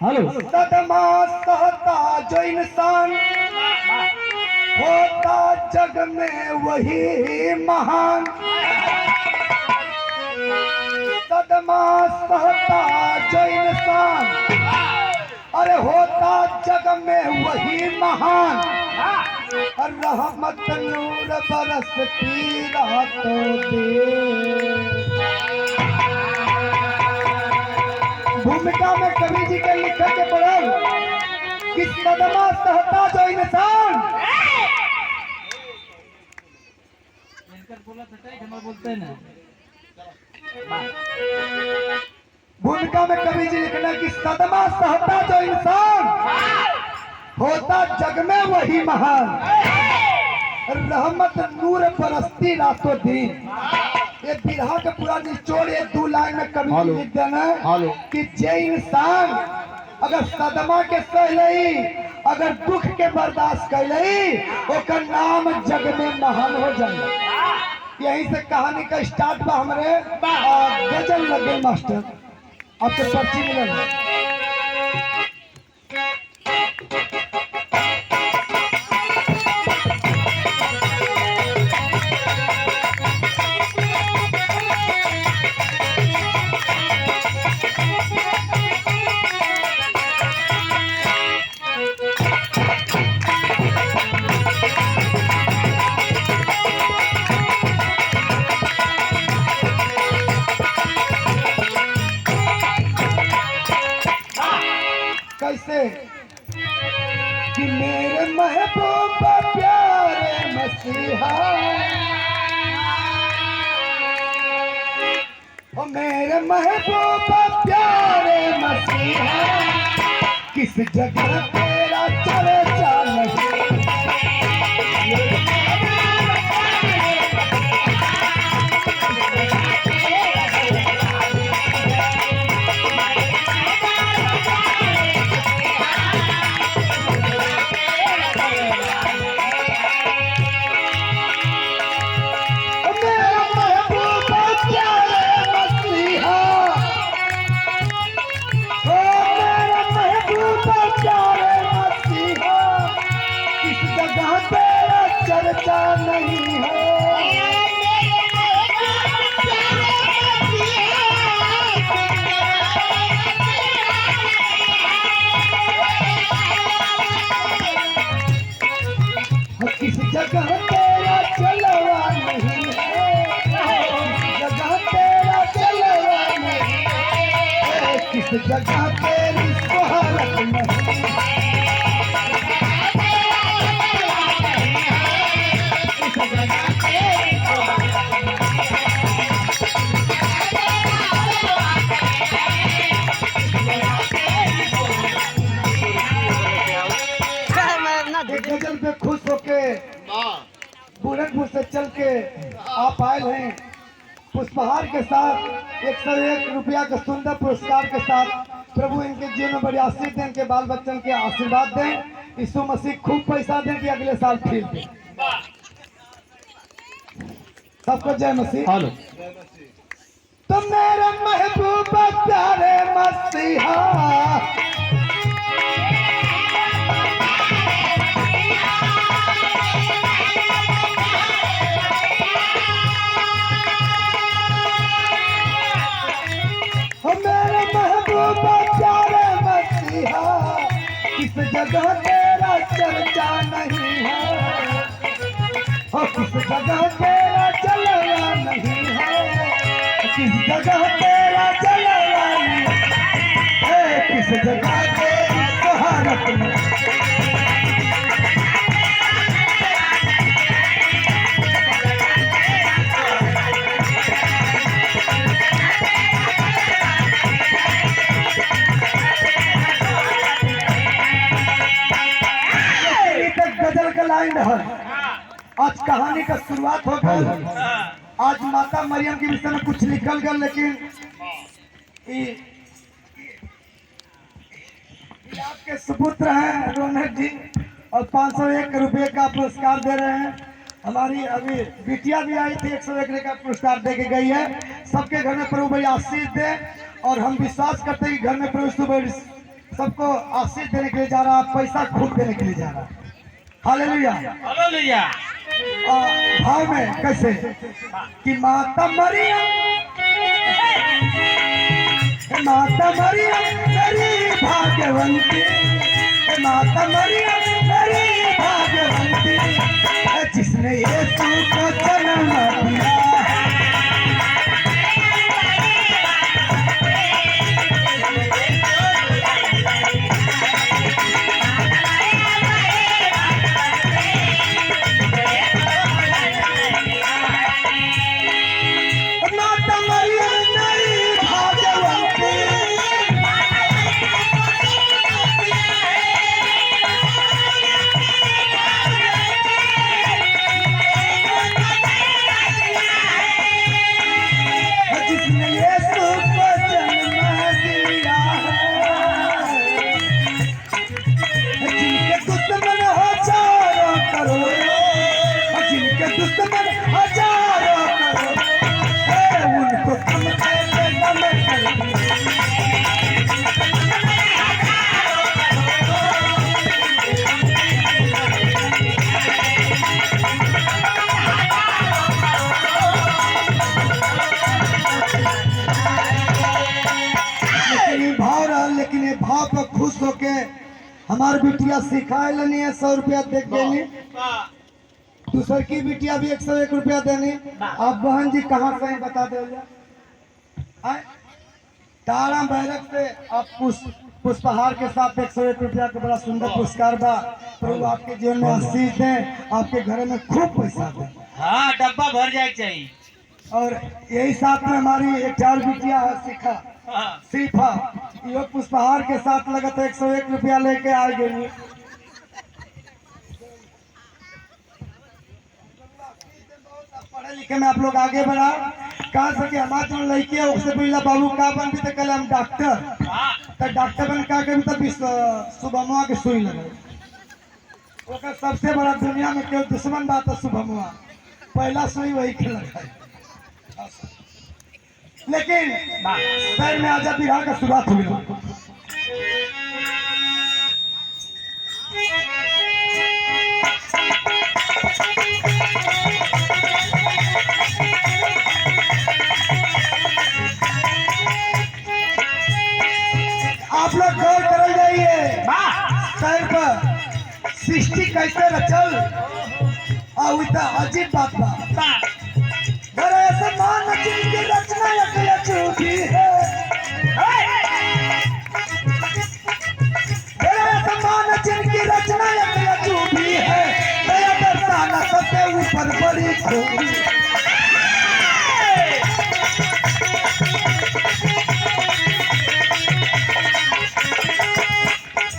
Hello. सदमा सहता जो इंसान होता जग में वही महान। सदमा सहता जो इंसान अरे होता जग में वही महान। रहमत नूर बरसती रातों दिन। भूमिका में कवि जी के लिखा के पढ़ल कि सदमा सहता जो इंसान बोलते ना। भूमिका में कवि जी लिखना कि सदमा सहता जो इंसान होता जग में वही महान। रहमत नूर बरसती रातों दिन। ये बिरहा का पूरा निचोड़ ये 2 लाइन में कवि जी लिख देना है कि जे इंसान अगर सदमा के सहलई अगर दुख के बर्दाश्त कैलई ओकर नाम जग में महान हो जाए। यहीं से कहानी का स्टार्ट बा। हमारे गजल लग गई मास्टर आपके पर्ची मिलल। कैसे कि मेरे महबूबा प्यारे मसीहा ओ मेरे महबूबा प्यारे मसीहा किस जगह तेरा चर्चा नहीं। चर्चा नहीं है किस जगह तेरा चलवा नहीं है। किस जगह तेरा चलवा नहीं है। किस जगह तेरी सोहरत नहीं है। गजल पे खुश होके बुरनपुर से चल के आप आए हैं पुष्पहार के साथ 101 रुपया के सुंदर पुरस्कार के साथ। प्रभु इनके जीवन में बड़ी आशीष दें, इनके बाल बच्चन के आशीर्वाद दें। यीशु मसीह खूब पैसा दें कि अगले साल फिर दें। सबको जय मसीह। तो मेरा महबूबा प्यारे मसीहा मेरे महबूबा प्यारे मसीहा किस जगह तेरा चर्चा नहीं है। और किस जगह तेरा चलवा नहीं है। किस जगह तेरा चलवा नहीं है। किस जगह तेरी सहारत नहीं। गजल का लाइन है। आज कहानी का शुरुआत हो गई। आज माता मरियम के विषय में कुछ लिखल गया, लेकिन आपके सुपुत्र हैं रोनक जी और 501 रुपये का पुरस्कार दे रहे हैं। हमारी अभी बिटिया भी आई थी, 101 का पुरस्कार दे के गई है। सबके घर में प्रभु बड़ी आशीष दे और हम विश्वास करते हैं कि घर में प्रभु सबको आशीष देने के लिए जा रहा, पैसा खूब देने के लिए जा रहा। Hallelujah hallelujah. भाव में कैसे कि माता मरियम मेरी भाग्यवंती, माता मरियम मेरी भाग्यवंती, जिसने यीशु को जन्म दिया। लेकिन ये भाव पर खुश होके हमार बिटिया सिखाए लेनी है 100 रुपया देख देनी, दूसर की बिटिया भी 101 रुपया देनी। आप बहन जी कहाँ से हैं बता दे। तारा बैरक से आप पुष्पहार के साथ 101 रुपया का बड़ा सुंदर पुरस्कार बा। प्रभु आपके जीवन में आशीष दें, आपके घर में खूब पैसा दें। हाँ, डब्बा भर जाए चाहिए। और यही साथ में हमारी एक चार बिटिया है शिखा शिफा, यो पुष्पहार के साथ लगत 101 रुपया लेके आ गई। पढ़े लिखे में आप लोग आगे बढ़ा कहा सके। हमारे जो लड़की है उससे पहले बाबू का बन भी तो कल हम डॉक्टर, तो डॉक्टर बन का के तब शुभमुआ के सुई लगे। ओकर सबसे बड़ा दुनिया में केवल दुश्मन बात है शुभमुआ, पहला सुई वही के लगा। लेकिन शहर में आजा बिहार का शुरुआत हुई। आप लोग गौर कर जाइए शहर पर सृष्टि कैसे रचल और अजीब बात बा। ऐसा मान जिनकी रचना अछूती है, ऐसा मान जिनकी रचना अछूती है, दया दर्शाना सबसे ऊपर बड़ी खूबी।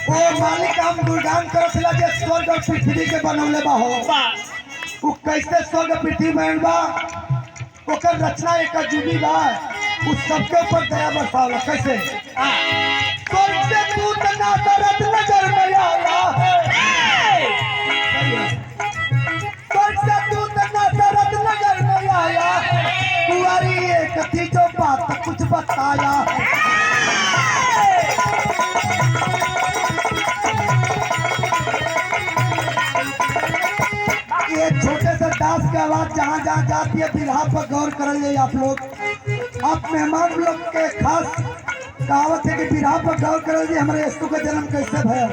ओ मालिक हम गुणगान करथिला जे स्वर्ग और पृथ्वी के बनौले बा हो। वो कैसे स्वर्ग पृथ्वी में बा, ओकर रचना एक अजूबी बा। उस सबके ऊपर दया बरसावला कैसे। स्वर्ग से दूत नासरत नजर में आया है, स्वर्ग से दूत नासरत नजर में आया है, कुंवारी एक थी जो बात कुछ बताया। ये छोटे से दास की आवाज जहाँ जहाँ जाती है बिरहा पर गौर कर ले आप लोग। आप मेहमान लोग के खास कहावत है कि बिरहा पर गौर कर लीजिए हमारे यीशु का जन्म कैसे भया।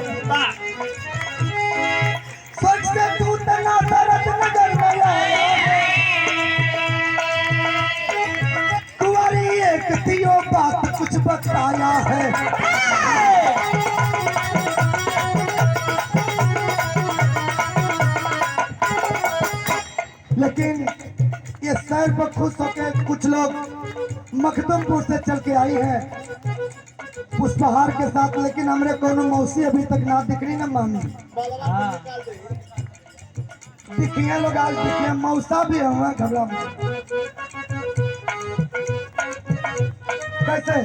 स्वर्ग से दूत नासरत नजर में आया, कुंवारी एक थी वो बात कुछ बताया है। लेकिन ये शहर पर खुश होकर कुछ लोग मखदुमपुर से चल के आई है पुष्पहार के साथ, लेकिन हमरे कोनो मौसी अभी तक ना दिख रही ना मामी। दिखिए लोग आज दिखिए, मौसा भी हुआ घबरा में कैसे।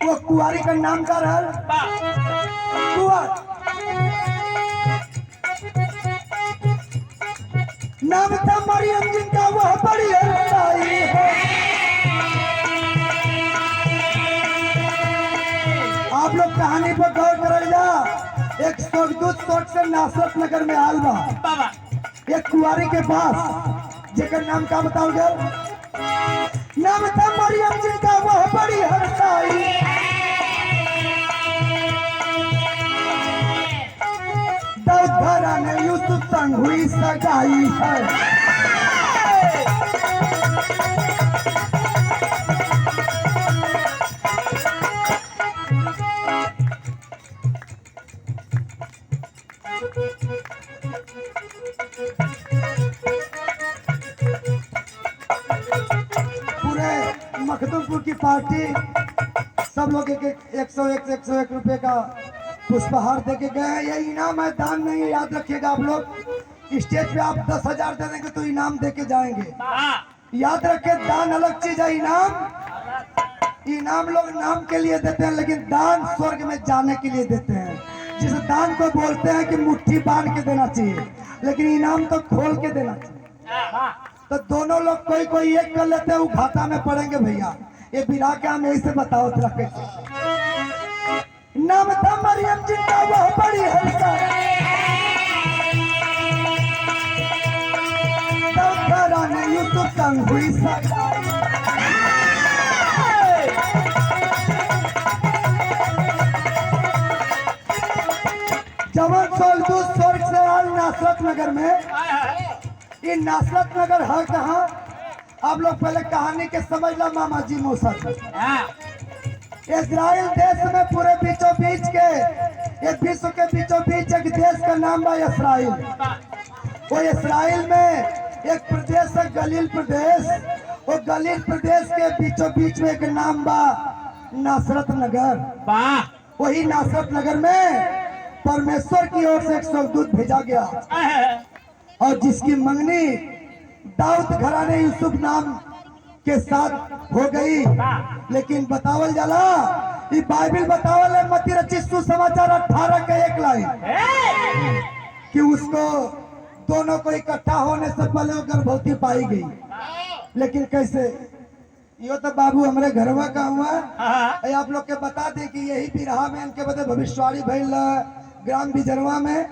वो कुंवारी का नाम का रहा कुंवर, नाम था मरियम जिनका वह बड़ी है। पर गौर करल जा। एक स्वर्गदूत स्वर्ग से नासरत नगर में आल बा, बाबा एक कुंवारी के पास, जेकर नाम का बताओ गया? नाम था मरियम, जिनका वह बड़ी हरसाई। दाऊद घराने यूसुफ संग हुई सगाई है। पूरे मखदूमपुर की पार्टी सब लोग एक सौ एक रुपए का पुष्पहार देके गए हैं। ये इनाम है, दान नहीं है, याद रखिएगा आप लोग। स्टेज पे आप 10,000 दे देंगे तो इनाम देके जाएंगे। याद रखे, दान अलग चीज है, इनाम लोग नाम के लिए देते हैं, लेकिन दान स्वर्ग में जाने के लिए देते हैं। जिस दान को बोलते हैं कि मुट्ठी बांध के देना चाहिए, लेकिन इनाम तो खोल के देना चाहिए। तो दोनों लोग कोई कोई एक कर लेते हैं, वो घाटा में पड़ेंगे भैया। ये बिरा के हम यही से बताओ रखे। नाम था मरियम, जिनका वह बड़ी हरसाई। दाऊद घराने यूसुफ संग हुई सगाई। जवान स्वर्गदूत स्वर्ग से आल नासरत नगर में। ये नासरत नगर है कहाँ? आप लोग पहले कहानी के समझ लो मामा जी मौसा। इजराइल देश में पूरे बीचों बीच के, ये विश्व के बीचों बीच एक देश का नाम है इसराइल। वो इसराइल में एक प्रदेश है गलील प्रदेश। वो गलील प्रदेश के बीचों बीच में एक नाम बा नासरत नगर। वही नासरत नगर में परमेश्वर की ओर से एक स्वर्गदूत भेजा गया, और जिसकी मंगनी दाऊद घराने यूसुफ नाम के साथ हो गई। लेकिन बतावल जाला, ये बाइबल बतावल है मत्ती रचित सुसमाचार 18 का 1 लाइन, कि उसको दोनों को इकट्ठा होने से पहले वो गर्भवती पाई गई। लेकिन कैसे? यो तो बाबू हमारे घरवा का हुआ। आप लोग के बता दें कि यही बिरहा में इनके बदले भविष्यवाणी भइल ग्राम बिजरवा में।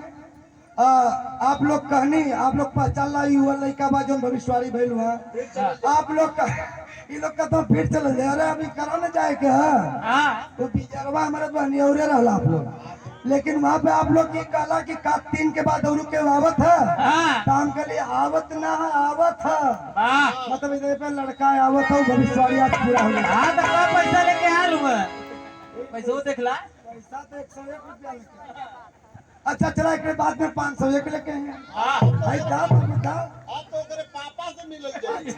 आप लोग कहनी, आप लोग पहचान ला युवा लड़का बा जो भविष्यवाणी भइल हुआ। आप लोग का ये लोग का तो फिर चल जाए, अरे अभी करो न जाए के है तो बिजरवा हमारे बहनियौरे रहला आप लोग। लेकिन वहाँ पे आप लोग की कहला कि का 3 के बाद और के आवत है, काम के लिए आवत ना आवत है, मतलब इधर पे लड़का आवत है, भविष्यवाणी आज पूरा हो गया। पैसा लेके हाल हुआ, पैसा देखला, पैसा तो 101 रुपया लेके। अच्छा चला, एक बाद में 501 लेके आएंगे भाई। पापा से मिल जाए।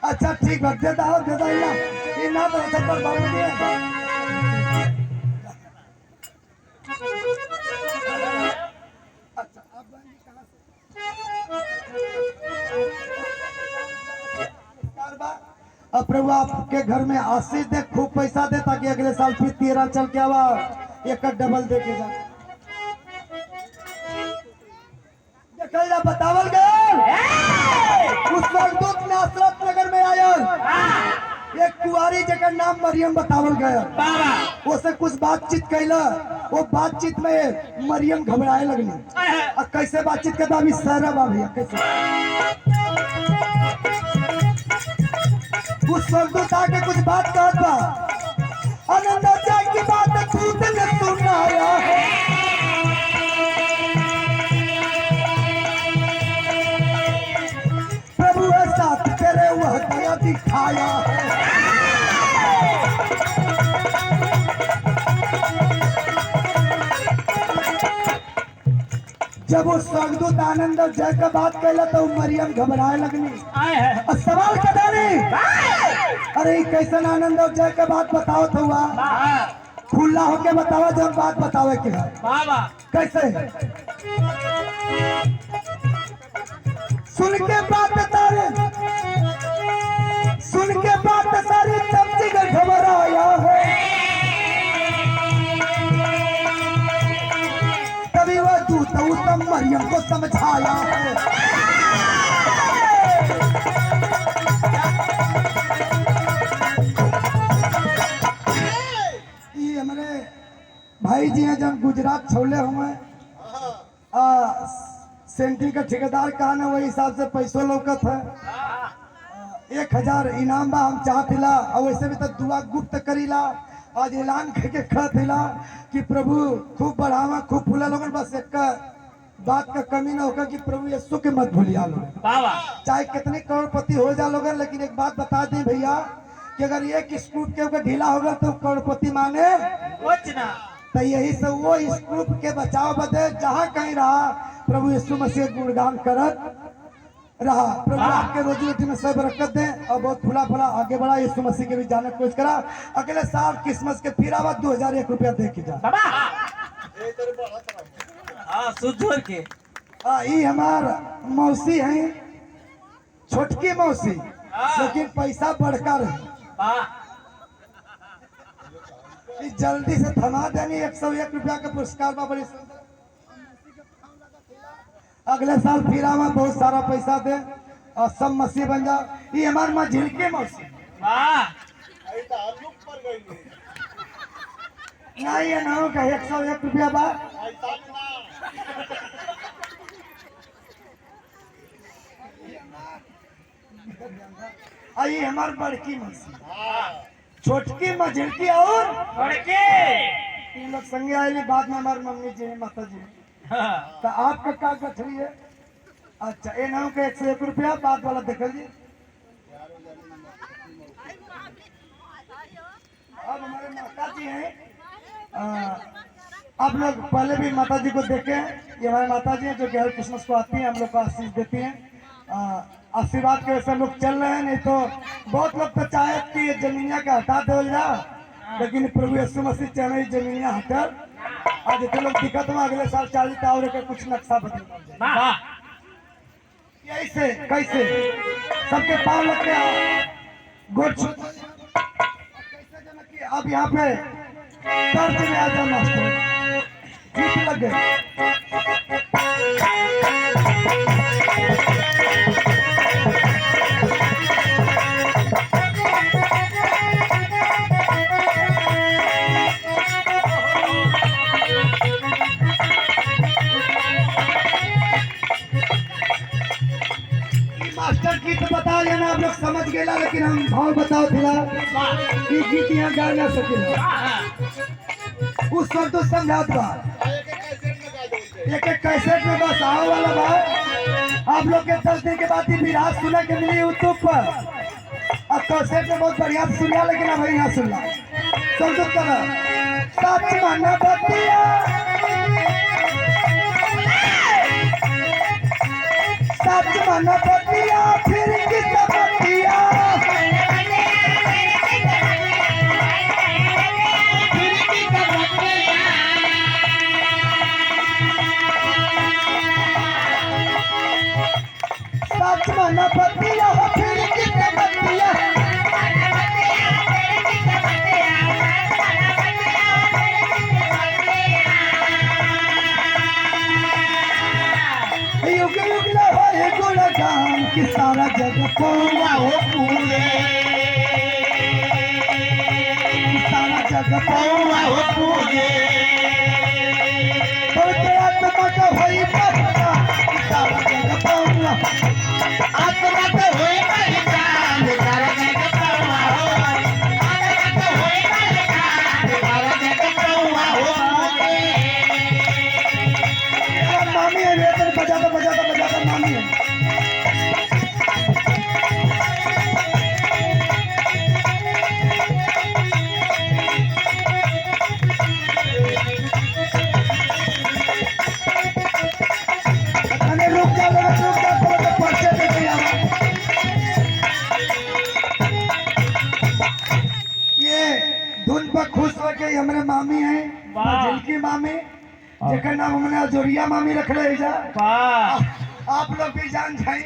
अच्छा ठीक है, दे दो ये ना तो पर बाबू दिए। अच्छा आप बहन जी कहाँ से? अब प्रभु आपके घर में आशीष दे, खूब पैसा दे, ताकि अगले साल फिर 13 चल के आवा, एक डबल दे के जा। देखल बतावल गया उस स्वर्गदूत नासरत नगर में आयल, एक कुंवारी जगह नाम मरियम बतावल गया। उसे कुछ बातचीत कैला, वो बातचीत में मरियम घबराए लगली। और कैसे बातचीत करता अभी सहरा बा भैया, कैसे उस स्वर्गदूत आके कुछ बात कहत बा। आनंद की बात दूत ने सुनाया है, प्रभु है साथ तेरे, वह दया दिखाया है। जब वो स्वर्गदूत आनंद और जय का बात कहला तो मरियम घबराए लगनी। और सवाल कदा नहीं, अरे कैसन आनंद और जय का बात बताओ तो हुआ, खुला होके बतावा जब बात बतावे के है। कैसे? सुन के बात तारे, सुन के बात सारी सब्जी का घबराया है। तभी वह दूत उत्तम मरियम को समझाया है। ये हमारे भाई जी हैं जब गुजरात छोड़े हुए सेंट्री का ठेकेदार कहा ना वही हिसाब से पैसों लौकत है। 1000 इनाम बा हम चाहतिला और वैसे भी तो दुआ गुप्त करीला। आज ऐलान करके कहतिला कि प्रभु खूब बढ़ावा खूब फूला लोगन, बस एक बात का कमी ना होगा कि प्रभु यीशु के मत भूलिया लोग, चाहे कितने करोड़पति हो जा लोग। लेकिन एक बात बता दें भैया कि अगर एक स्क्रूप के ऊपर ढीला होगा तो करोड़पति माने कुछ ना। तो यही से वो स्क्रूप के बचाव बदे जहाँ कहीं रहा प्रभु यीशु मसीह गुणगान करत रहा। प्रभु आपके रोजी रोटी में सब बरकत दे और बहुत फुला फुला आगे बढ़ा। यीशु मसीह के भी जाने की कोशिश करा। अगले साल क्रिसमस के फिर आवा 2001 रुपया दे के जा। सुधर के ये हमार मौसी है, छोटकी मौसी, लेकिन पैसा बढ़कर जल्दी से थमा देनी। 101 रुपया का पुरस्कार बा, बड़ी सुंदर। अगले साल फिर आवा बहुत सारा पैसा दे और सब मसीह बन जा। ये हमार माँ झिलके मौसी नहीं है ना का 101 रुपया बा। ये हमार बड़की मौसी, छोटकी माँ झिलकी और तीन लोग संगे आए। बाद में हमारी मम्मी जी है, माता जी। तो आपका का गठरी है? अच्छा ये नाम का 101 रुपया बाद वाला देखल जी। अब हमारे माता जी हैं, आप लोग पहले भी माता जी को देखे हैं। ये हमारे माता जी हैं जो कि हर क्रिसमस को आती हैं, हम लोग को आशीष देती हैं। आशीर्वाद के वैसे लोग चल रहे हैं, नहीं तो बहुत लोग तो चाहे कि जमीनिया का हटा दे जा, लेकिन प्रभु यीशु मसीह चाहे जमीनिया हटर। आज इतने लोग दिक्कत में अगले साल 40 और कुछ नक्शा बदल कैसे कैसे सबके पाँव लग गया गोट। अब यहाँ पे चर्च में आ जाओ मास्टर, जीत लग गए। मास्टर गीत बता लेना आप लोग समझ गए, लेकिन हम भाव बताओ फिला कि गीत यहाँ गा ना सके। उस सब तो समझात बा, एक कैसेट में बस आओ वाला बा। आप लोग के 10 दिन के बाद ही विराट सुना के मिली यूट्यूब पर, और कैसेट में बहुत बढ़िया सुनिया, लेकिन अब यहाँ सुनना समझो करा। सच माना बतिया सच माना बतिया फिर किस बतिया, सच माना बतिया फिर किस बतिया। युग युग लहरे गुणगान कि सारा जग पौवा हो पूरे, सारा जग पौवा हो पूरे। बोलते आत्मा का होई पता कि सारा जग पौवा, आत्मा का होई पहचान सारा जग पौवा हो, आत्मा का होई पहचान सारा जग पौवा हो पूरे। मामी है वेतन बजाता बजाता बजाता मामी है। रुक जा तो पर्चे देते ये धुन पर खुश हो के हमारे मामी है, जिनकी मामी जेकर नाम हमने अजोरिया मामी रख रहे जा। आप लोग भी जान जाए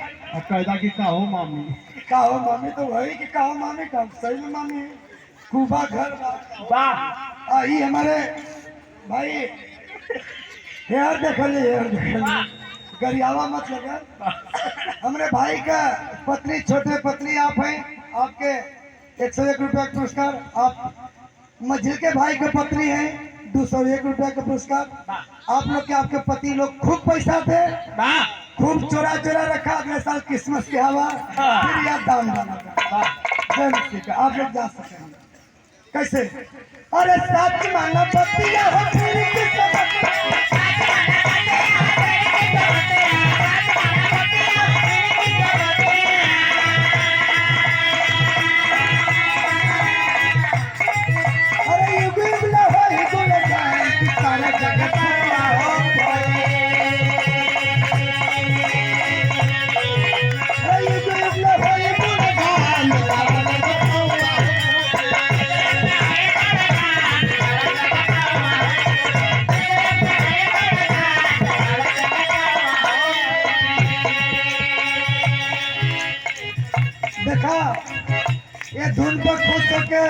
पैदा की का हो मामी, का हो मामी तो वही कि का हो मामी का सही में मामी है। खूबा घर आई हमारे भाई हेयर देखल गरियावा मत लगा। हमारे भाई का पत्नी छोटे पत्नी आप हैं, आपके 101 रुपया पुरस्कार। आप मझिल के भाई के पत्नी हैं, 201 का पुरस्कार। वाह आप लोग के आपके पति लोग खूब पैसा थे, वाह खूब चोरा चोरा रखा, अगले साल क्रिसमस के हवा फिर यह दान बना। वाह जय मसीह का। आप लोग जा सके कैसे? अरे सच माना पतिया हो फिर किस्मत। अरे युग युग ना होई गुणगान कि सारा जगत पूरा हो जाए। अरे युग युग ना होई गुणगान सारा जगत पूरा हो जाए। देखा ये धुन पर खुश होके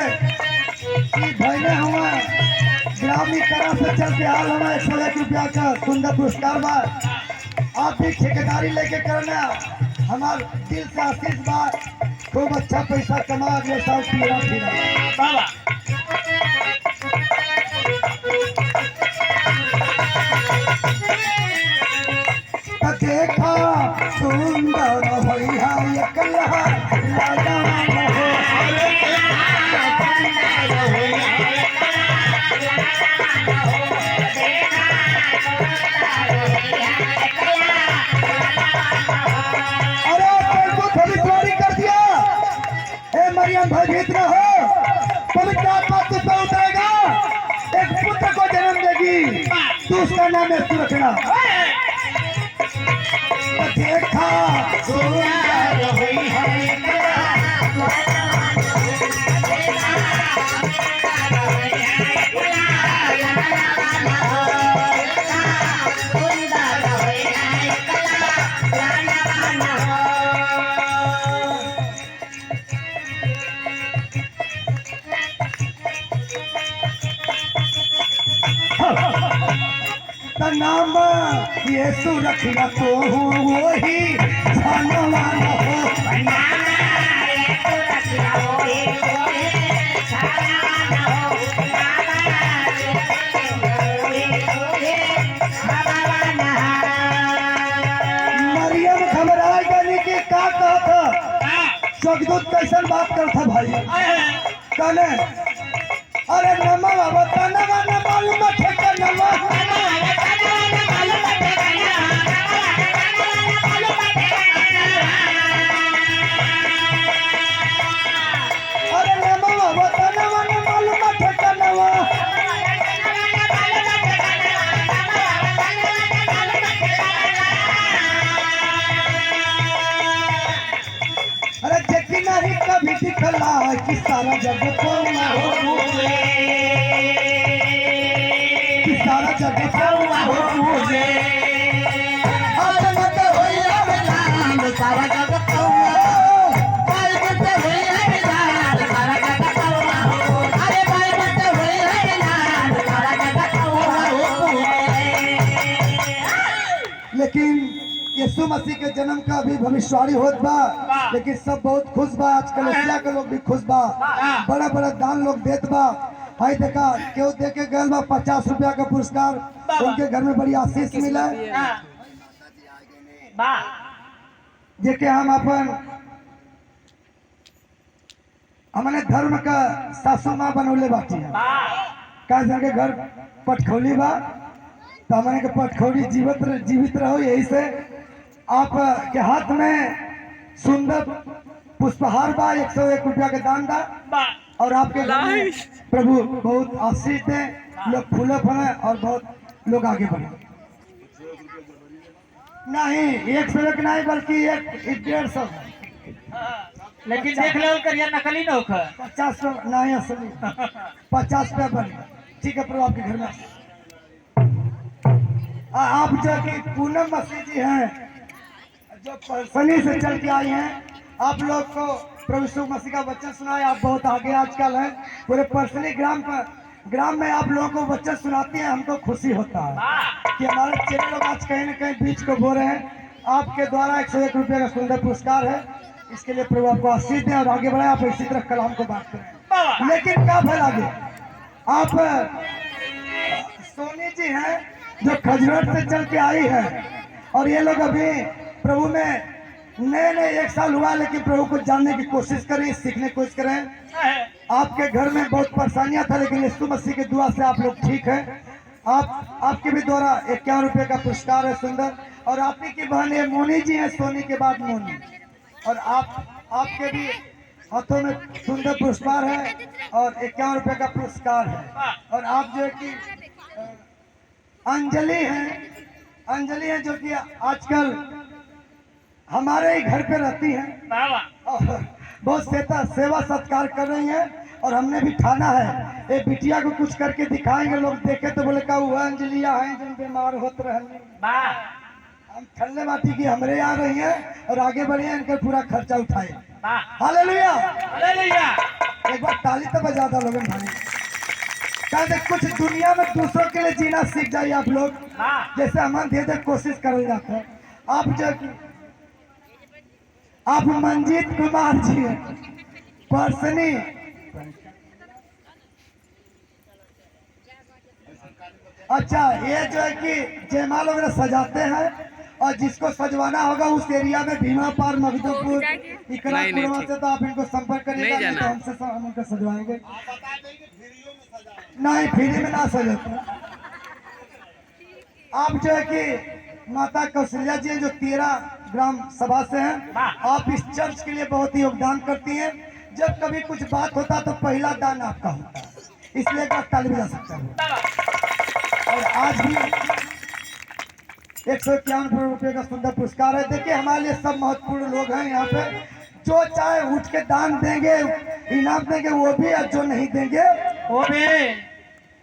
कि भैया हुआ ग्रामीण तरह से चलते हाल हमें 101 रुपया का सुंदर पुरस्कार बा। आप भी ठेकेदारी लेके करना, हमार दिल से आशीष बा। खूब अच्छा पैसा कमा, अगले साल पीरा फिरा। वाह तो देखा सुंदर भैया एकला राजा हो। अरे प्रभु थोड़ी चोरी कर दिया। हे मरियम भयभीत न हो, पवित्र आत्मा तुझ पर उतरेगा, एक पुत्र को जन्म देगी, तू उसका नाम यीशु रखना। तो देखा सुंदर भैया का नाम यीशु रखिया तो वही धनवान हो। मरियम घबरा गई कि का कहा था, स्वर्गदूत कैसन बात करता भाई। कहने अरे नमा बता नमा न मालूम है का नमा। अरे नमा बता नमा न मालूम है का नमा। अरे देखी नहीं कभी दिखला कि सारा जग पौना हो, कि सारा जग पौना हो मुझे। आज मत होइया बेजान सारा जग पौना हो, भाई मत होइया बेजान सारा जग पौना हो। अरे भाई मत होइया बेजान सारा जग पौना हो मुझे। लेकिन यीशु मसीह के जन्म का भी भविष्यवाणी होत बा, लेकिन सब बहुत खुश बा। आज कलेसिया के लोग भी खुश बा, बड़ा बड़ा दान लोग देत बा। हाय देखा क्यों दे के गए बा 50 रुपया का पुरस्कार, उनके घर में बड़ी आशीष मिला। वाह जेके हम अपन हमने धर्म का सासू माँ बनौले बाटी है। वाह का के घर पटखौली बा, तो हमारे के पटखौली जीवित रहो। यही से आप के हाथ में सुंदर पुष्पहार बा, 101 रुपया के दान दा। वाह और आपके घर में प्रभु बहुत आशीष दे, लोग फूले फले और बहुत लोग आगे बढ़े। नहीं 101 नहीं बल्कि 150 लेकिन देख लो करिया नकली न होख 50 नहीं असली 50 रुपया बन। ठीक है प्रभु आपके घर में आप जो कि पूनम मसीह जी हैं, जो पर्सनी से चल के आई हैं, आप लोग को प्रभु यीशु मसीह का वचन सुनाए। आप बहुत आगे आजकल हैं, पूरे पर्सनी ग्राम में आप लोगों को वचन सुनाती हैं। हमको खुशी होता है कि हमारे चेले लोग आज कहीं न कहीं बीच को बो रहे हैं। आपके द्वारा 101 रुपये का सुंदर पुरस्कार है, इसके लिए प्रभु आपको आशीष दें और आगे बढ़े। आप इसी तरह कलाम को बात करें। लेकिन क्या फैल आगे आप सोनी जी हैं जो खजूरट से चल के आई है, और ये लोग अभी प्रभु में नए 1 साल हुआ, लेकिन प्रभु को जानने की कोशिश करें, सीखने की कोशिश करें। आपके घर में बहुत परेशानियां था, लेकिन यीशु मसीह की दुआ से आप लोग ठीक हैं। आपके भी द्वारा 51 रुपये का पुरस्कार है, सुंदर। और आपकी की बहन ये मोनी जी हैं, सोनी के बाद मोनी, और आपके भी हाथों में सुंदर पुरस्कार है और 51 रुपये का पुरस्कार है। और आप जो है कि अंजलि हैं जो कि आजकल हमारे ही घर पे रहती हैं और बहुत सेवा सत्कार कर रही हैं, और हमने भी ठाना है ये बिटिया को कुछ करके दिखाएंगे, लोग देखे तो बोले का हुआ अंजलिया है जो बीमार होते रहने। हम ठल्ले बाटी की हमरे यहाँ रही हैं और आगे बढ़े हैं, इनका पूरा खर्चा उठाए। हालेलुया, एक बार ताली तो बजा दो लोगों भाई। कहते कुछ दुनिया में दूसरों के लिए जीना सीख जाइए आप लोग, जैसे हम धीरे धीरे कोशिश कर जाते हैं। आप मंजीत कुमार जी पर्सनी अच्छा, ये जो है कि जयमाल वगैरह सजाते हैं, और जिसको सजवाना होगा उस एरिया में भीमा पार मखदूमपुर इकरा से, तो आप इनको संपर्क करिएगा, तो हमसे हम उनको सजवाएंगे। नहीं, फ्री में ना सजाते। आप जो है कि माता कौशल्या जी जो 13 ग्राम सभा से हैं, आप इस चर्च के लिए बहुत ही योगदान करती हैं। जब कभी कुछ बात होता तो पहला दान आपका होता है, इसलिए एक बार ताली बजा सकता हूँ। और आज भी 151 रुपये का सुंदर पुरस्कार है। देखिए हमारे लिए सब महत्वपूर्ण लोग हैं यहाँ पे, जो चाहे उठ के दान देंगे, इनाम देंगे वो भी, और जो नहीं देंगे वो भी।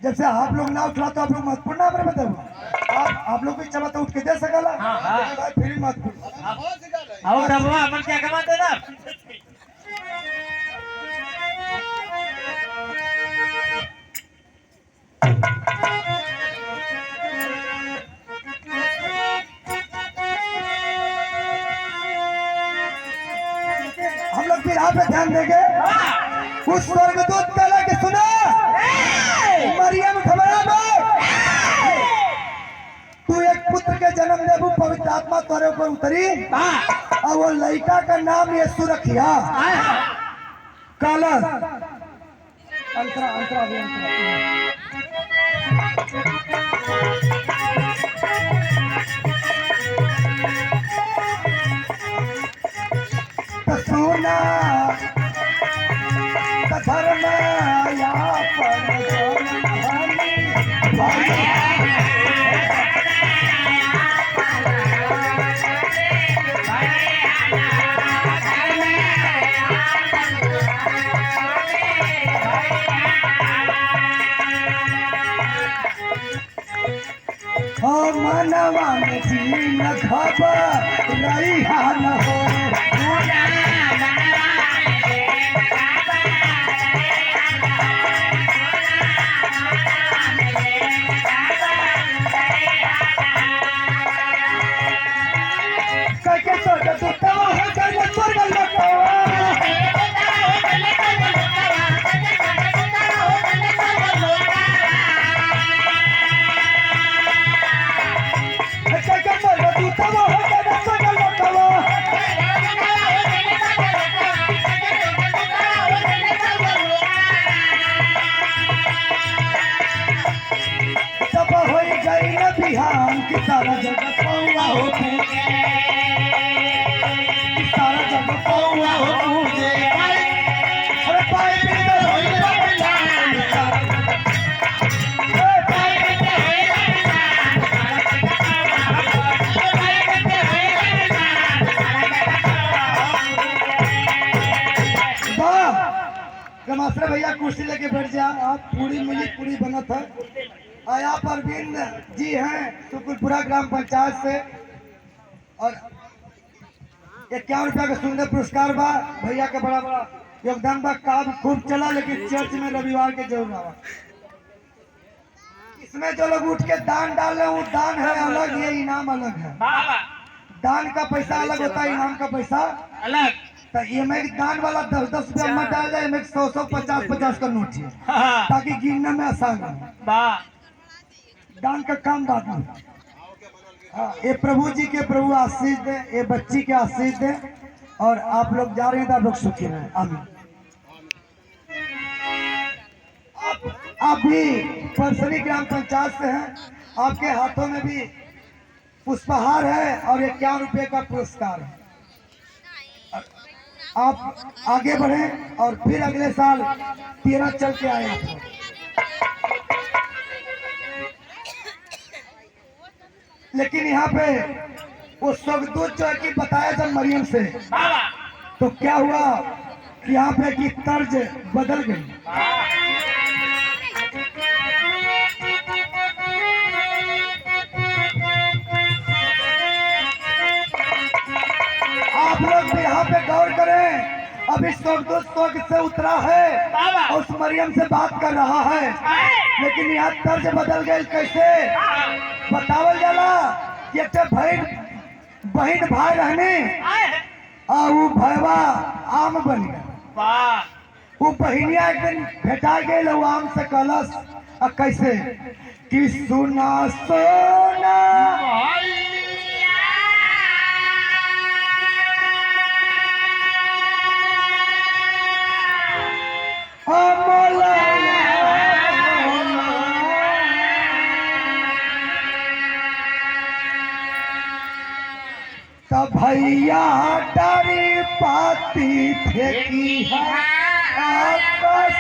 जब से आप लोग ना उठला तो आप लोग महत्वपूर्ण ना बताओ, आप लोग भी चला तो उठ के दे सकला, फिर महत्वपूर्ण क्या कमाते ना। हम लोग फिर पे ध्यान देंगे। उस स्वर्गदूत कहला के सुना, मरियम घबरा मत, तू एक पुत्र के जन्म देबू, पवित्र आत्मा तोरे ऊपर उतरी, और वो लड़का का नाम यीशु रखिया। काला अंतरा अंतरा भी सुना धर्म या मनवा में जीन खबर रही हान हो, बिहान की सारा जगत पौआ हो, सारा जगत पौआ हो मुझे। अरे पाए बिना होई रमाश्रे भैया कुर्सी लेके बैठ जा। आप पूरी मुझे पूरी बनत है। आप अरविंद जी हैं सुकुलपुरा ग्राम पंचायत से, और 51 रुपया का सुंदर पुरस्कार बा। भैया का बड़ा बड़ा योगदान बा। काम खूब चला, लेकिन चर्च में रविवार के जरूर आवा। इसमें जो लोग उठ के दान डाल रहे हैं, वो दान है अलग, ये इनाम अलग है। दान का पैसा अलग होता है, इनाम का पैसा अलग। तो ये में दान वाला 10-10 रुपया मत डाल जाए, 100-100, 50-50 का नोट है, ताकि गिनने में आसान हो। दान का काम बाद में। हाँ, ये प्रभु जी के प्रभु आशीष दे, ये बच्ची के आशीष दे, और आप लोग जा रहे हैं तो आप लोग सुखी रहें। आमीन। आप भी परसरी ग्राम पंचायत से हैं, आपके हाथों में भी पुष्पहार है और 51 रुपये का पुरस्कार है। आप आगे बढ़ें और फिर अगले साल 13 चल के आए आप लोग। लेकिन यहाँ पे वो स्वर्गदूत जो है कि बताया जब मरियम से, तो क्या हुआ कि यहाँ पे की तर्ज बदल गई। आप लोग भी यहाँ पे गौर करें। अभी स्वर्गदूत स्वर्ग से उतरा है और उस मरियम से बात कर रहा है, लेकिन यहाँ तर्ज बदल गई। कैसे बतावल जाला कि एक बहन भाई रहने और वो भैया आम बन गया। वो बहनिया एक दिन भेटा गई, वो आम से कलश कैसे कि सुना सोना तब भैया डारी पाती फेंकी है आपस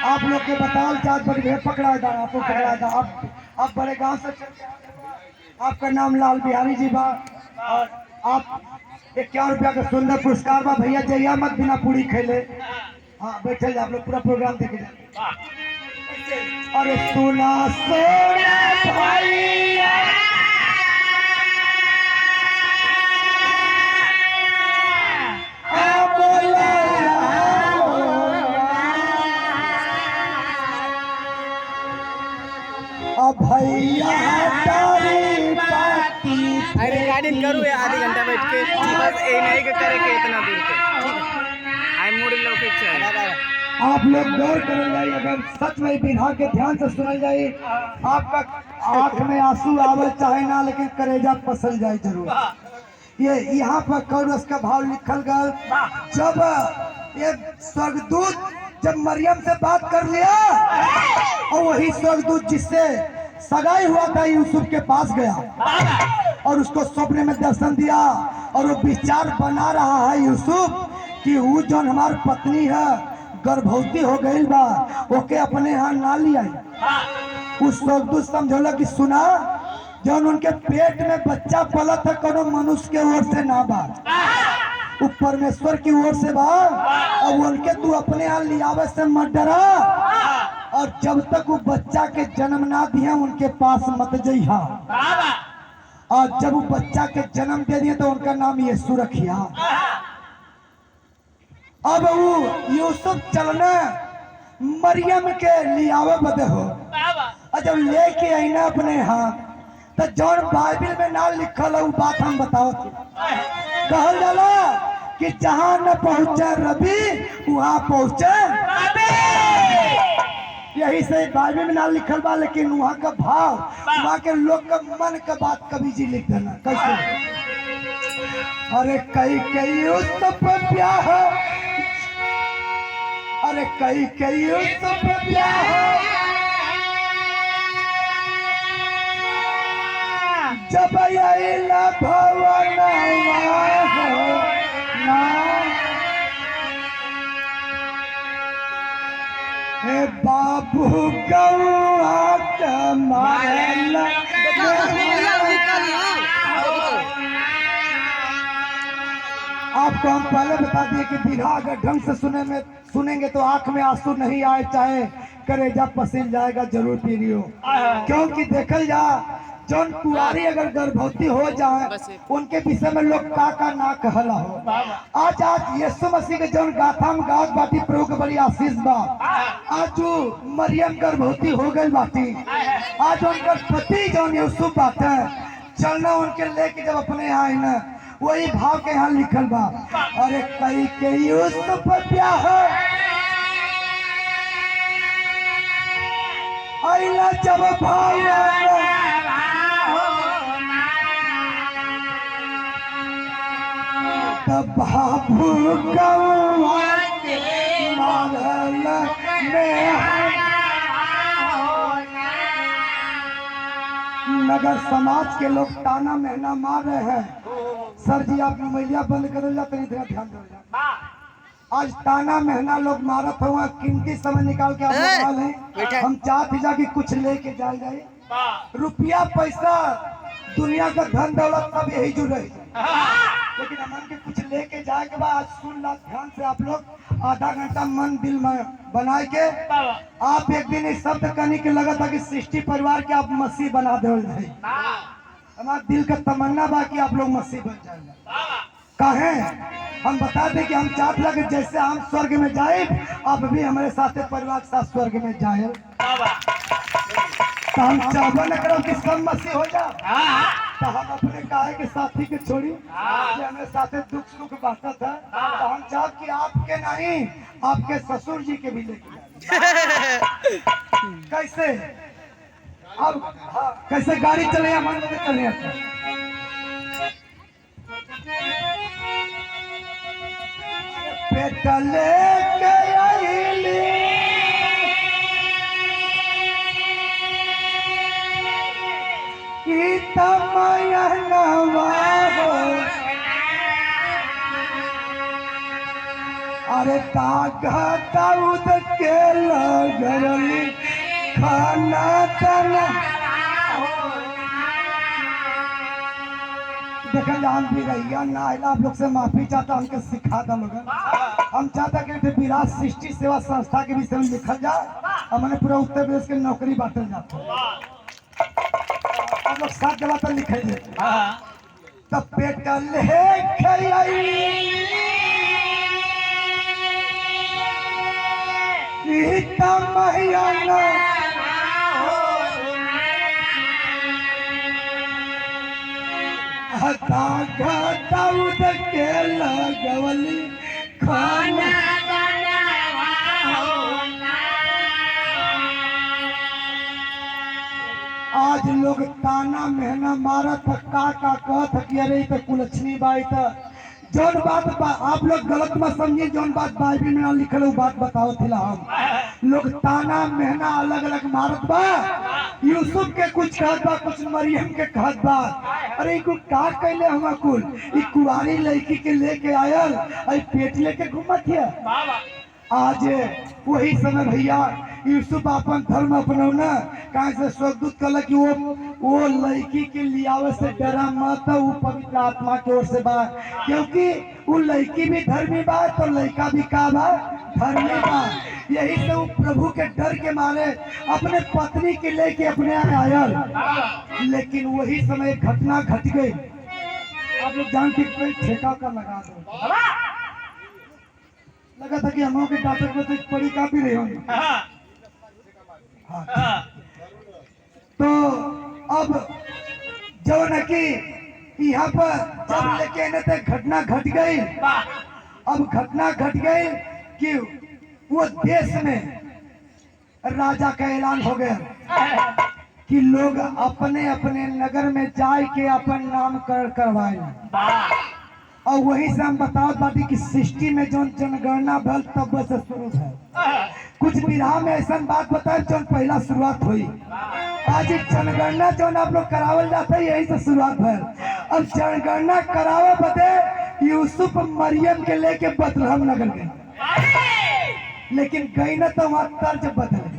आप लोग के बताओ चार बड़ी भेड़ पकड़ा था, आपको पकड़ा था। आप बड़े गांव से चल के आए हो। आपका नाम लाल बिहारी जी बा और आप 51 रुपया का सुंदर पुरस्कार बा। भैया जइया मत बिना पूरी खेले। हाँ बैठे आप लोग पूरा प्रोग्राम देखे जाए। अरे सुना सोना भैया भैया रिकॉर्डिंग करूँ आधे घंटा बैठ के बस ये नहीं के करे के इतना दूर के ठीक है। आई मूड लौकिक चाहिए। आप लोग गौर करल जाए, अगर सच में बिना के ध्यान से सुनल जाए, आपका आंख में आंसू आवे चाहे ना, लेकिन करेजा पसल जाए जरूर। ये यहाँ पर कौरस का भाव लिखल गया। जब ये स्वर्गदूत जब मरियम से बात कर लिया और वही स्वर्गदूत जिससे सगाई हुआ था यूसुफ के पास गया और उसको सपने में दर्शन दिया और वो विचार बना रहा है यूसुफ कि वो जो हमारी पत्नी है गर्भवती हो गई बा, ओके अपने यहाँ ना लिया। उस स्वर्गदूत समझौला कि सुना, जौन उनके पेट में बच्चा पलत है कोनो मनुष्य के ओर से ना बा, वो परमेश्वर की ओर से बा। और उनके तू अपने यहाँ लियावे से मत डरा, और जब तक वो बच्चा के जन्म ना दिया उनके पास मत जइहा। और जब वो बच्चा के जन्म दे दिए तो उनका नाम यीशु रखिया। अब वो यूसुफ चलना मरियम के लियावे बदे हो, और जब लेके आई ना अपने यहाँ, तो जौन बाइबल में ना लिखल है वो बात हम बताओ। कहल जाला कि जहाँ न पहुँचे रवि वहाँ पहुँचे। यही से बाइबल में ना लिखल बा, लेकिन वहाँ का भाव, वहाँ के लोग का मन का बात कभी जी लिख देना। कैसे? अरे कई यूसुफ ब्याह, अरे कई यूसुफ ब्याह, जब आइला भवनवा हो ना, हे बाबू गौआ के मारला। आपको हम पहले बता दिए कि बिरहा अगर ढंग से सुनेंगे तो आंख में आंसू नहीं आए, चाहे करेजा पसीज जाएगा जरूर पीरियो। क्योंकि देखल जा जौन कुआरी अगर गर्भवती हो जाए उनके विषय में लोग का ना कहला हो। आज यीशु मसीह के जौन गाथा में गावत बाटी, प्रभु के बड़ी आशीष बा। आज जो मरियम गर्भवती हो गई बाटी, आज उनकर पति जौन यूसुफ बाटे चलना उनके लेके जब अपने यहाँ आई ना, वही भाव के यहाँ लिखल बा। अरे कई के यूसुफ ब्याह, भैला जब भावन तब बाबू कौआ मारल में नगर समाज के लोग ताना महना मार रहे हैं। सर जी आप मोबाइलिया बंद कर जा, तनी ध्यान दो जा। आज ताना महना लोग मारत हुआ, कीमती समय निकाल के आप लोग आ रहे। हम चाहते जा कि कुछ लेके जाए रुपया पैसा दुनिया का धन दौलत सब यही जुड़ रही है, लेकिन हमन के कुछ लेके जाए के बाद सुन ला ध्यान से आप लोग। आधा घंटा मन दिल में बनाए के आप एक दिन इस शब्द कहने के लगा था कि सृष्टि परिवार के आप मसीह बना दे। हमारा दिल का तमन्ना बा कि आप लोग मसीह बन जाएंगे। कहे हम बता दें कि हम चाहते लगे जैसे हम स्वर्ग में जाए आप भी हमारे साथ परिवार के साथ स्वर्ग में जाए। तो हम चाहबा न करो कि सब मसीह हो जा, तो हम अपने काहे के साथी के छोड़ी जो हमें साथे दुख सुख बांटा था, तो हम चाहते कि आपके नहीं आपके ससुर जी के भी लेके जाए। कैसे अब कैसे गाड़ी चले या मन में चले पेटले के आईली अरे दाऊद के लगली खाना तना देखल हम भी रहिया ना आप लोग से माफी चाहता, हमके सिखा दो लोग। हम चाहता कि विराट सृष्टि सेवा संस्था के विषय में लिखल जाए, हमने पूरा उत्तर प्रदेश के नौकरी बांटल जाता। आप लोग साथ जगह पर लिखे तब पेटल दाऊद के लगवली खाना आज लोग ताना महना मारत का कहत कि अरे तो कुलछनी बाई तो जौन बात आप लोग गलत मत समझिए, जौन बात बाइबिल में ना लिखल वो बात बताओ थिला। हम लोग ताना महना अलग अलग मारत बा, यूसुफ के कुछ कहत बा, कुछ मरियम के कहत बा। अरे इनको का कैले हम कुल कुआरी लड़की के लेके आयल पेट लेके घूमत है। आज वही समय भैया यूसुफ अपन धर्म अपनौना कहाँ से स्वर्गदूत कहला कि वो लड़की के लियावे से डरा मत, वो पवित्र आत्मा की ओर से बा, क्योंकि वो लड़की भी धर्मी बा तो लड़का भी का बा धर्मी बा। यही से वो प्रभु के डर के मारे अपने पत्नी के लेके अपने आयल, लेकिन वही समय घटना घट गई। आप लोग जान के ठेका का लगा दो, लगा था कि हम के डॉक्टर को तो पड़ी काफी रही होंगे। तो अब जो न कि यहाँ पर जब लेके आने तक घटना घट गई। अब घटना घट गई कि वो देश में राजा का ऐलान हो गया कि लोग अपने अपने नगर में जाए के अपन नामकरण करवाए। और वही से हम बताओ बाटी कि सृष्टि में जो जनगणना भल तब से शुरू है। कुछ विधा में ऐसा बात बताए जो पहला शुरुआत हुई। आज जनगणना जो आप लोग करावल जाता है यही से शुरुआत है। अब जनगणना करावे बदे यूसुफ मरियम के लेके बतलहम नगर गए, लेकिन गई न तो वहां तर्ज बदल गई।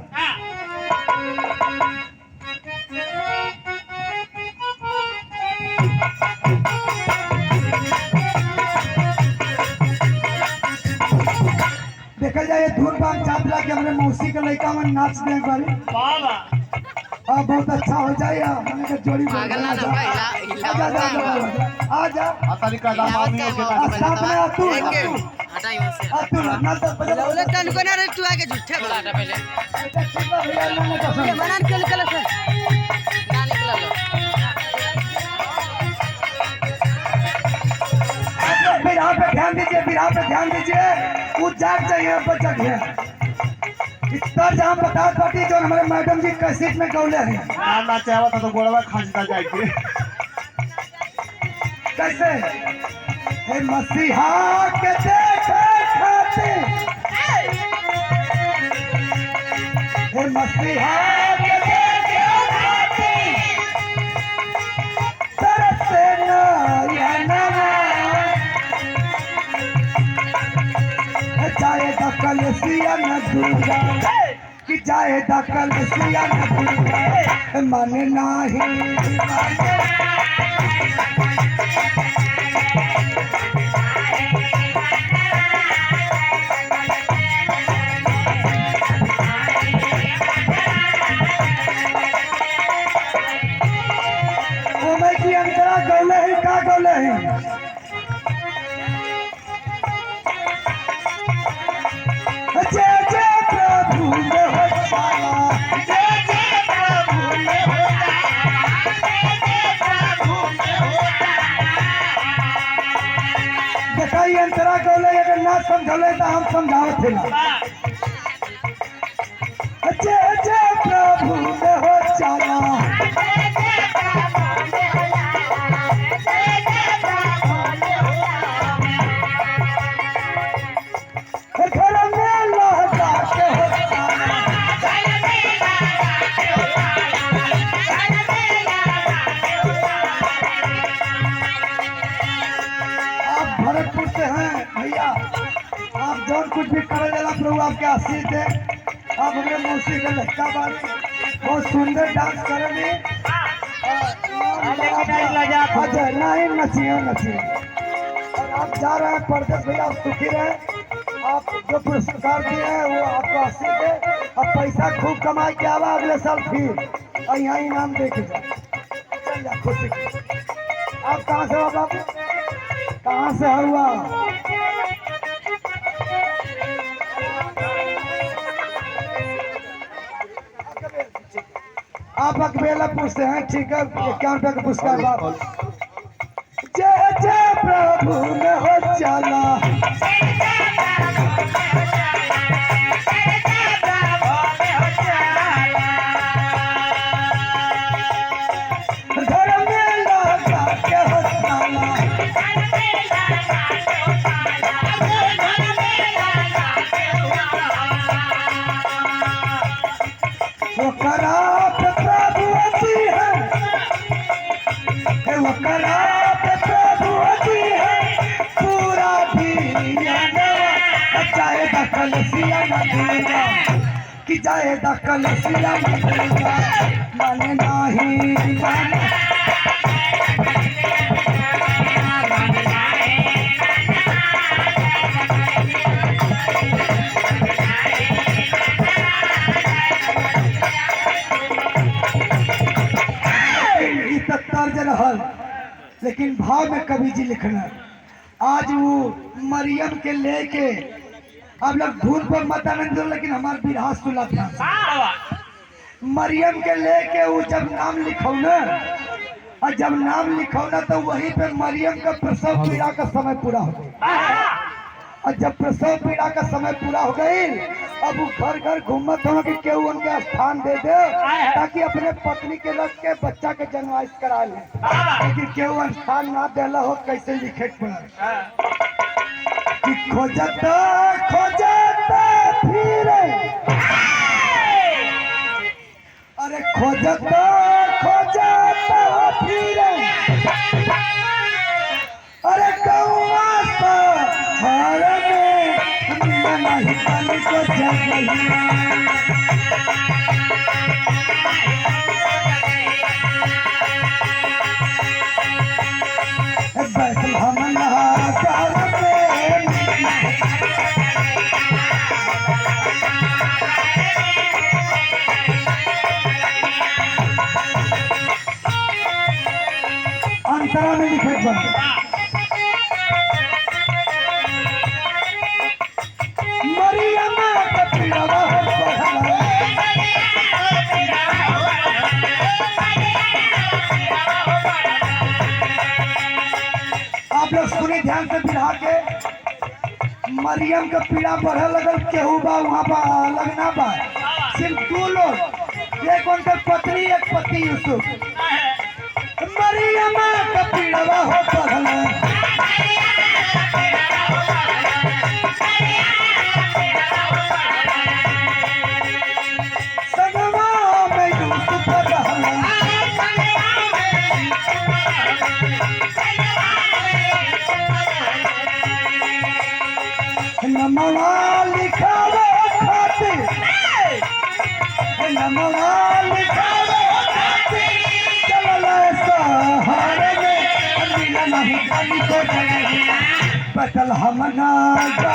देखा जाए धूल पान चापला के हमने मौसी के लड़का में नाच दे बारी बहुत अच्छा हो जाए। हमने के जोड़ी आ जा तरीका दाम नहीं होगा साथ में तू हटा यहां से तू ना तो लौले तन को ना रे तू आके झूठे बोला था पहले ये मना के निकल से ना निकल लो। बिरहा पे ध्यान दीजिए, बिरहा पे ध्यान दीजिए। वो जाग जाइए बच्चा है इतना जहाँ बता पाती जो हमारे मैडम जी कैसेट में गौले हैं ना चाहवा था तो गोड़वा खांचता जाके कैसे हे मसीहा के देखे खाते हे मसीहा के देखे खाते तरसे नयनवा जाए दखल सिया न दूरा कि जाए दखल सिया न दूरा मन नाही की अंतरा गौले ही का गौले ही जय जय प्रभु में हो पाला जय जय प्रभु में हो देखा ये अंतरा गौले अगर ना समझौले तो हम समझावत थे जय जय प्रभु में हो चाला भरतपुर से हैं भैया आप जो कुछ भी करे देला प्रभु आपके आशीष दे आप हमारे मौसी का लड़का बारे बहुत सुंदर डांस करेंगे अजय नहीं नचिए नचिए और आप जा रहे हैं परदेश भैया आप सुखी रहे आप जो पुरस्कार दिए हैं वो आपको आशीष दे अब पैसा खूब कमाई के आवा अगले साल फिर और यहाँ इनाम दे के जाए खुशी आप कहाँ से हो बाबू कहाँ से हुआ आप अकबेलापुर से हैं ठीक है 51 रुपये का पुरस्कार बाप जय जय प्रभु में हो चला घर में लगा के हो चला वो कराप प्रभु अति है वो कराप प्रभु अति है पूरा दीना चाहे दखल सिया न दूंगा कि जाए दखल सिया न दूंगा मन नहीं मन तर्ज रहल लेकिन भाव में कवि जी लिखना आज वो मरियम के लेके अब लोग धूल पर मत आनंद दो लेकिन हमारे बिरहा सुला था मरियम के लेके वो जब नाम लिखो ना और जब नाम लिखो ना तो वहीं पे मरियम का प्रसव पीड़ा का समय पूरा हो गया और जब प्रसव पीड़ा का समय पूरा हो गई अब वो घर घर घूमत हो कि केहू उनके स्थान दे दे ताकि अपने पत्नी के रख के बच्चा के जन्माइश करा ले लेकिन केहू स्थान ना देला हो कैसे लिखे पड़ा कि खोजता खोजता फिर अरे खोजता खोजता फिर अरे कौआ सा हर में नहीं पानी को जगहिया बैठल हम नहा अंतरा में लिखे बंद आप लोग सुने ध्यान से बिरहा के मरियम का पीड़ा बढ़े लगल, केहू बा वहाँ बा लगना बा, सिर्फ 2 लोग, एक उनकर पत्नी एक पति यूसुफ। मरियम का पीड़वा हो बढ़ल, संगवा में यूसुफ रहल, नमवा लिखावे खातिर, नमवा लिखावे खातिर चलल सहारे में, मिला नहीं खाली को जगह बचल हम ना जा,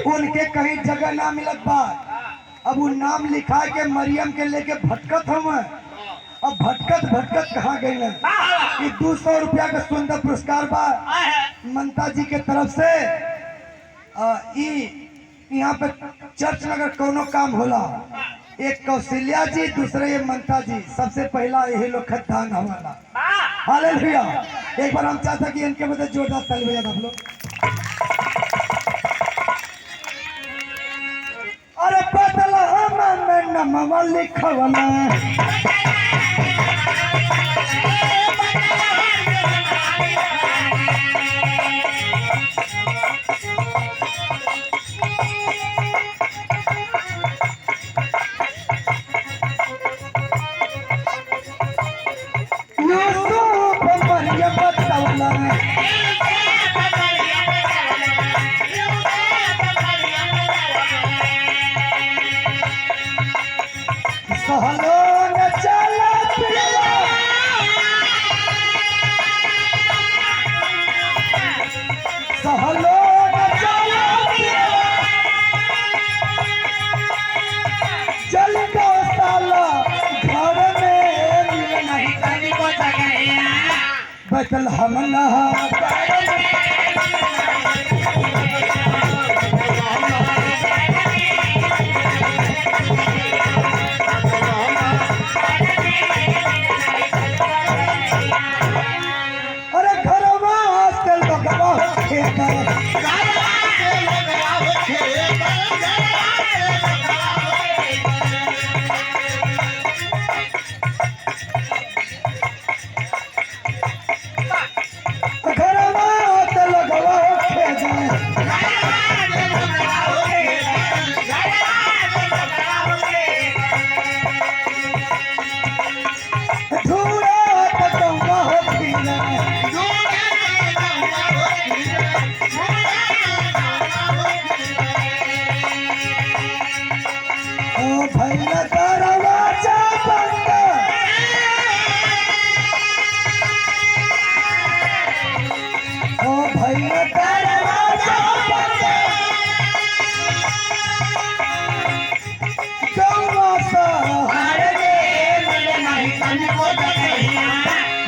उनके कहीं जगह ना मिलत बा। अब वो नाम लिखा के मरियम के लेके भटकत हम, अब भटकत भटकत कहाँ गई है। ये 200 रुपया का सुंदर पुरस्कार बा ममता जी के तरफ से। यहाँ पे चर्च में अगर कोनो काम होला, एक कौशल्या जी, दूसरे ये ममता जी, सबसे पहला यही लोग खदान हमारा। हालेलुया। एक बार हम चाहते कि इनके मदद जोरदार ताली बजा आप लोग। अरे बदला में नमवा लिखवना, यूसुफ मरियम बतौला, सहलो न चला पिया, सहलो न चला पिया, चल गौशाला घर में मिल नहीं कहीं को जगह, बचल हम नहा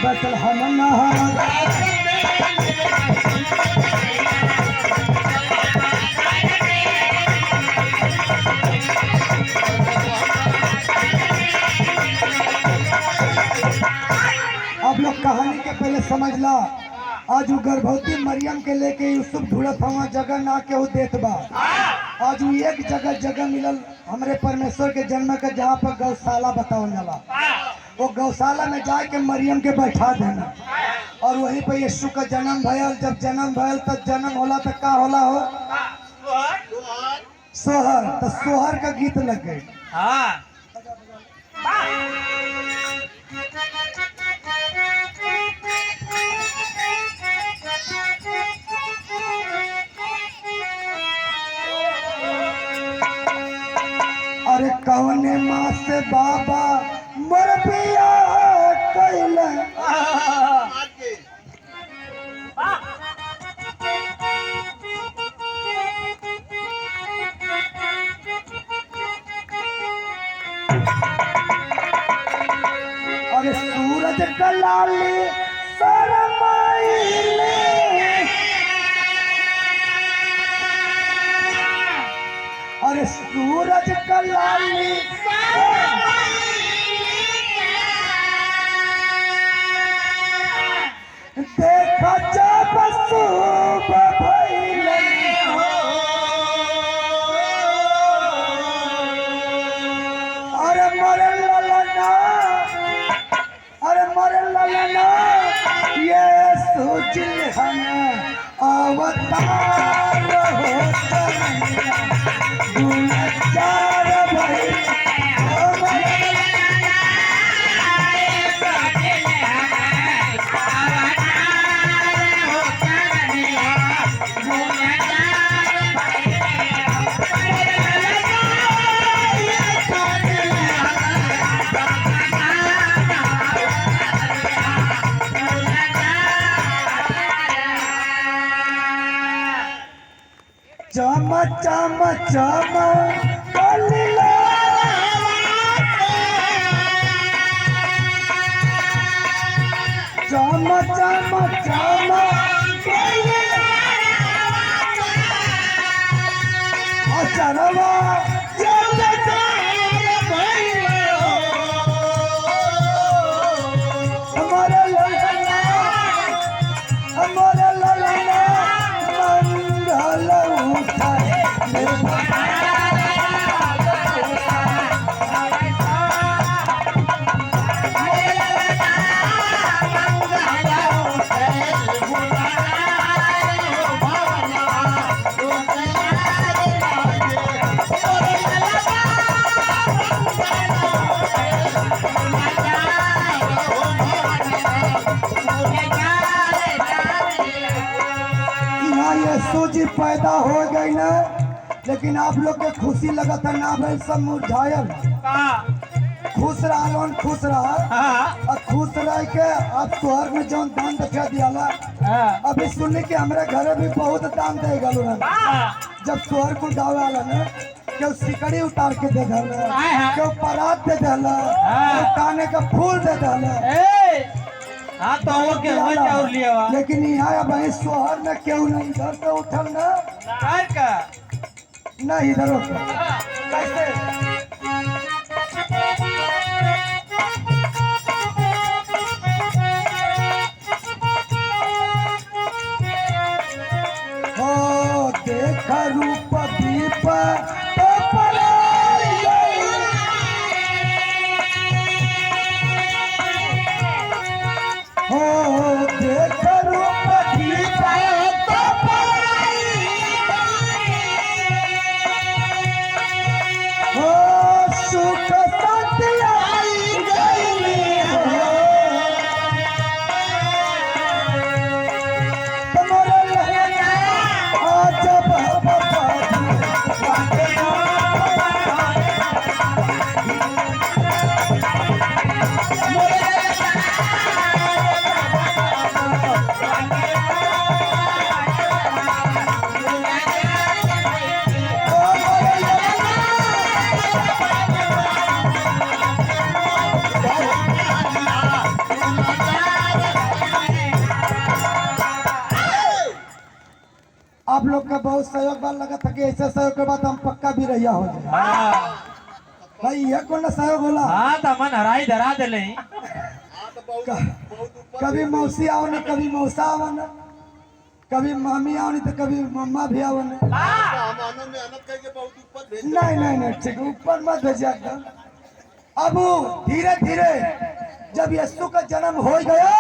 बचल हम नहा। अब लोग कहानी के पहले समझ ला, आज वो गर्भवती मरियम के लेके यूसुफ ढूंढत हवा, जगह ना केहू देत बा। आज वो एक जगह मिलल हमरे परमेश्वर के जन्म का, जहाँ पर गौशाला बतावल जाला। वो गौशाला में जाके मरियम के बैठा देना, और वहीं पर यीशु का जन्म भयल। जब जन्म भयल तब जन्म होला तो का होला हो, सोहर। तो सोहर का गीत लग गई। अरे कौने माँ से बाबा मर पिया कैल, अरे सूरज कलाली शरमाइले, कलाई देखा जब सुबह भइलन अरे मरे ललना अरे मरे ललना ये सोचिल हम अवतार हो चलनिया गुलजार भइल चम चम चम कलिला चम चम चम कलिला अचरवा हमारा ललना हमारा ललना मंगल उठाए यहाँ यीशु जी पैदा हो गई ना, लेकिन आप लोग के खुशी लगत है ना भाई, सब मुरझायल खुश रहा खुश रहा और खुश रह के अब तोहर में जौन दान दिखा दियाला अभी सुनने के हमारे घरे भी बहुत दान दे गलू जब तोहर को गावे आला ना क्यों सिकड़ी उतार के दे दला क्यों परात दे दला क्यों काने का फूल दे दला हाँ तो वो के हो चाउर लिया वा लेकिन यहाँ भाई शहर में क्यों नहीं इधर से उठल ना कार का नहीं इधर उठल कैसे हो देख रूप दीप तो पलाई गई हो देख रूप दीप तो पलाई हो सुख शांति आई गई हो तुम्हारे लहरा आज आप लोग का बहुत सहयोग बार लगा था कि ऐसे सहयोग के बाद हम पक्का भी रहिया हो जाए भाई ये कौन ना सहयोग होला हाँ तो मन हराई धरा दिले कभी मौसी आओ ना कभी मौसा आओ ना कभी मामी आओ नहीं तो कभी मम्मा भी आओ ना नहीं नहीं नहीं ठीक ऊपर मत भेजिए एकदम अब धीरे धीरे जब यीशु का जन्म हो गया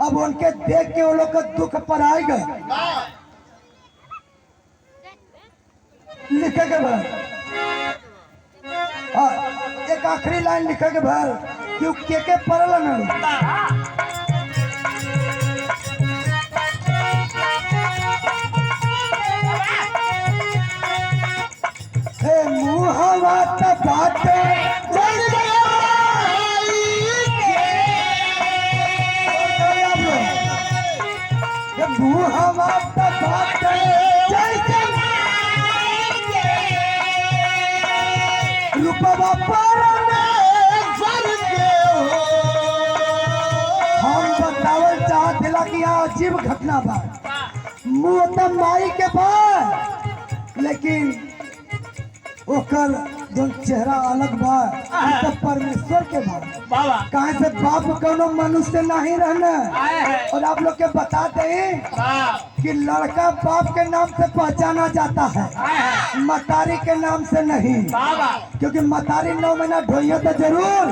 अब उनके देख के वो लोग का दुख पर आए गए लिखे के भाई हाँ एक आखिरी लाइन लिखे के भाई क्यों के पड़ल ना हे मुहवा बाटे मुहवा बाटे रूपवा हम बतावल चाहत दिला कि यहाँ अजीब घटना बा मुँह माई के बाद लेकिन ओकर जो चेहरा अलग बा ई तो परमेश्वर के बा। बाबा काहे से बाप कोनो मनुष्य नहीं रहना। आए है और आप लोग के बता दें कि लड़का बाप के नाम से पहचाना जाता है, मतारी के नाम से नहीं। बाबा क्योंकि मतारी 9 महीना ढोइए तो जरूर,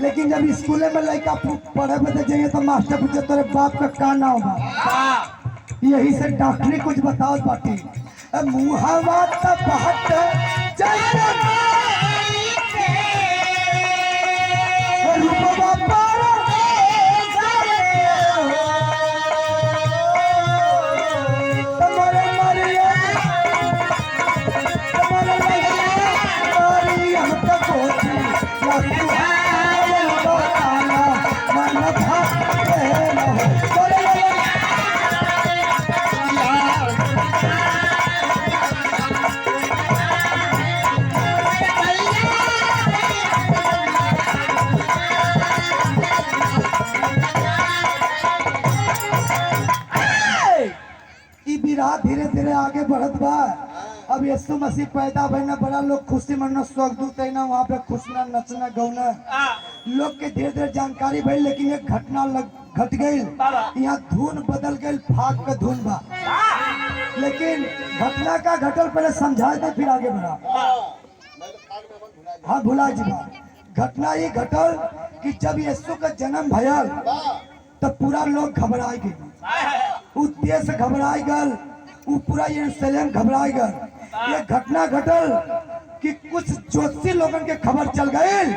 लेकिन जब स्कूल में लड़का पढ़े में तो जाइए तो मास्टर पूछे तेरे बाप का का नाम बा। यही से डॉक्टरी कुछ बताओ बाटी मुहावा तबहत जैसे रूपवा पार तुम्हारे मरिया तुम्हारे मरिया तक होती मन भागे धीरे धीरे आगे बढ़त बा। अब यीशु मसीह पैदा भइना बड़ा लोग खुशी मनाना स्वर्गदूत है ना वहाँ पे खुशना नचना गौना लोग के धीरे धीरे जानकारी भइल। लेकिन एक घटना घट गई, यहाँ धुन बदल गई, फाग का धुन बा। लेकिन घटना का घटल पहले समझा दे फिर आगे बढ़ा। हाँ भुला जी बा। घटना ये घटल कि जब यीशु का जन्म भयल तब पूरा लोग घबराए गए, देश घबराए गल, पूरा यरूशलेम घबराए गल। ये घटना घटल कि कुछ ज्योतिषी लोगन के खबर चल गई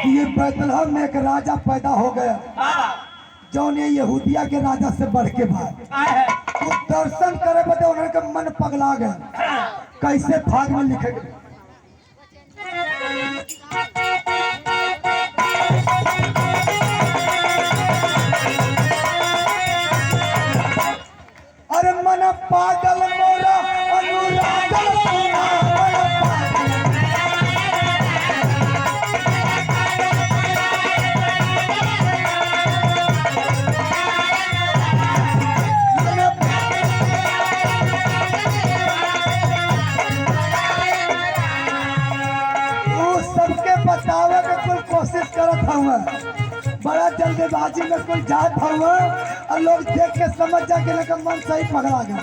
कि ये बैतलहम में एक राजा पैदा हो गया जो ने यहूदिया के राजा से बढ़ के भाग। तो दर्शन करे बदे उनके मन पगला गया। कैसे भाग में लिखे गए अरे मन पागल मोरा अनुरागल सुना सबके बतावे के कोई कोशिश करत हुआ, बड़ा जल्दबाजी में कोई जात हुआ और लोग देख के समझ जा के मन सही पकड़ा गया।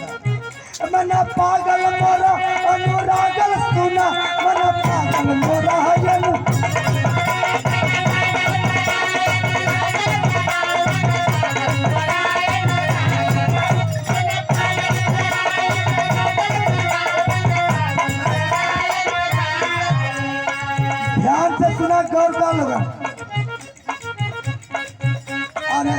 मन पागल मोरा अनुरागल सुना मन पागल मोरा ध्यान से सुना, गौर का लोग। अरे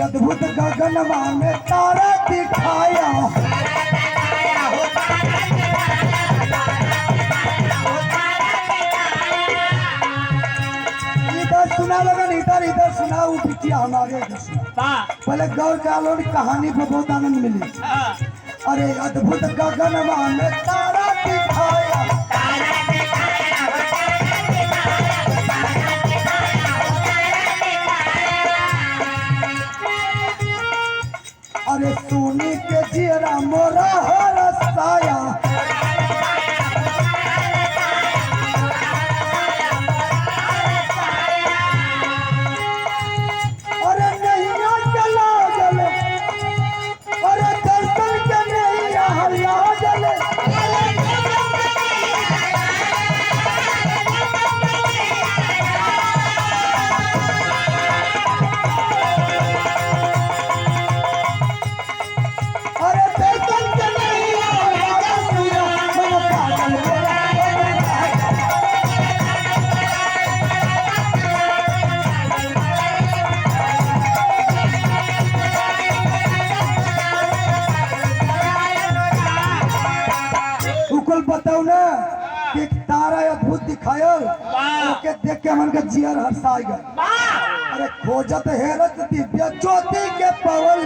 अद्भुत गगनमा में तारा दिखाया, इधर सुना लगन, इधर इधर सुना, वो पिटिया हमारे इधर सुना। पहले गौर का लोग कहानी पर बहुत आनंद मिली। अरे अद्भुत गगनमा में तारा दिखाया, अरे सोने के जियरा मोरा हरसाया, अरे नैया के लागल, अरे दर्शन के नैया लागल, अरे दर्शन के नैया लागल, मन पागल मोरा उकुल बताओ ना कि तारा अद्भुत दिखायल, ओके देख के मन के जियर हर्षाई गए। अरे खोजत हेरत दिव्य ज्योति के पवल,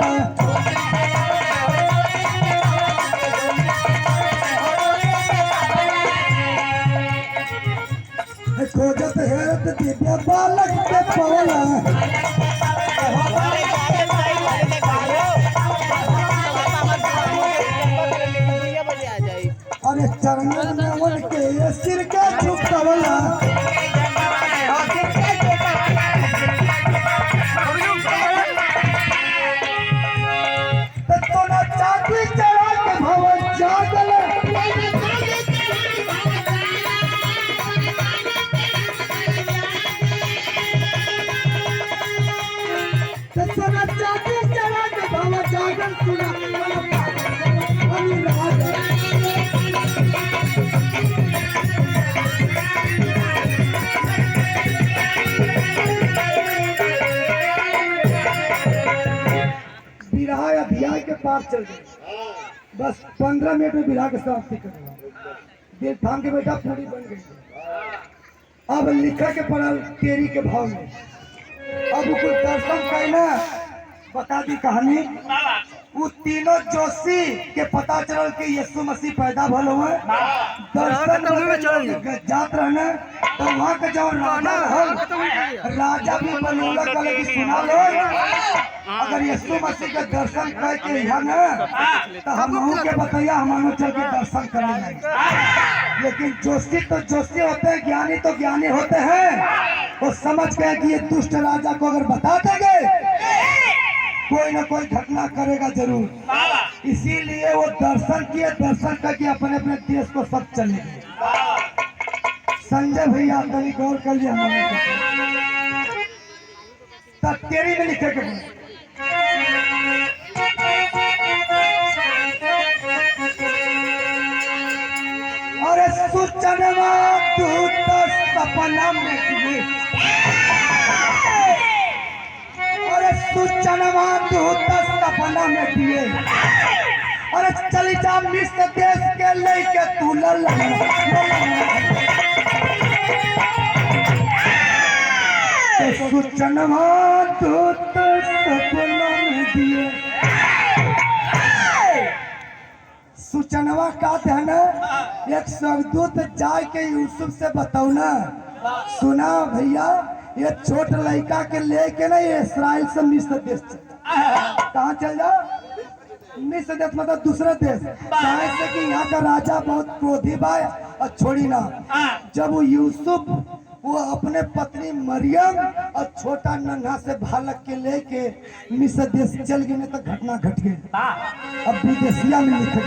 खोजत हेरत दिव्य बालक के पवल, चरणन में उनके ये सिर के झुकवला सोना चांदी चढ़ा के भवन जागल सोना चांदी चढ़ा के भवन जागल सुना अभी राजा विराह अध्याय के पार चल गए। बस 15 मिनट में विराह के समाप्ति करूंगा। दिल थाम के बेटा पूरी बन गई। अब लिखा के पड़ा तेरी के भाव में। अब कुछ दर्शन कहना बता दी कहानी। वो तीनों जोशी के पता चल के यीशु मसीह पैदा भल हुए दर्शन जात रहने तो वहाँ के जो राजा भी बनोला कल की सुना लो अगर यीशु मसीह के दर्शन करके यहाँ न तो हम के बताइए हम चल के दर्शन करेंगे। लेकिन जोशी तो जोशी होते हैं, ज्ञानी तो ज्ञानी होते हैं। वो समझ गए कि ये दुष्ट राजा को अगर बता देंगे कोई ना कोई घटना करेगा जरूर, इसीलिए वो दर्शन किए। दर्शन करके अपने अपने देश को सब चले गए। संजय भैया कभी गौर कर लिया हमारे तेरी में लिखे के अरे सूचनवा दूत सपना में दिए अरे सूचनवा दूत सपना में दिए अरे चली जा मिस्र देश के लेके तू सूचनवा दूत सपना में दिए। सूचनवा का है ना एक स्वर्गदूत जाए के यूसुफ से बताओ ना सुना भैया ये छोट लड़का के लेके ना ये इसराइल से मिस्र देश कहाँ चल जाओ। मिस्र देश मतलब दूसरा देश कहाँ से कि यहाँ का राजा बहुत क्रोधी भाई और छोड़ी ना। जब वो यूसुफ वो अपने पत्नी मरियम और छोटा नन्हा से बालक के लेके मिस्र देश चल गए तो घटना घट गई। अब विदेशिया में लिखे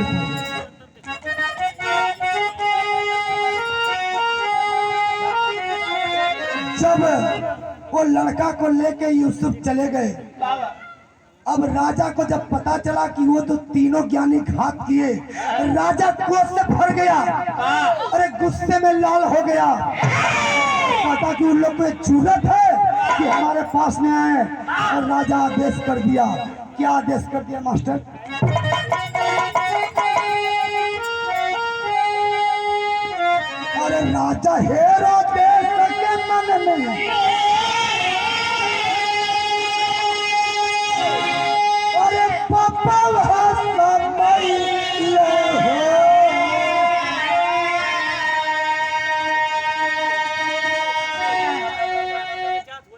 जब वो लड़का को लेके यूसुफ चले गए अब राजा को जब पता चला कि वो तो तीनों ज्ञानी घात किए राजा क्रोध से भर गया। अरे गुस्से में लाल हो गया। पता कि उन लोग को जरूरत है कि हमारे पास में आए और राजा आदेश कर दिया। क्या आदेश कर दिया मास्टर? अरे राजा हेरोदेस के मन में अरे पापा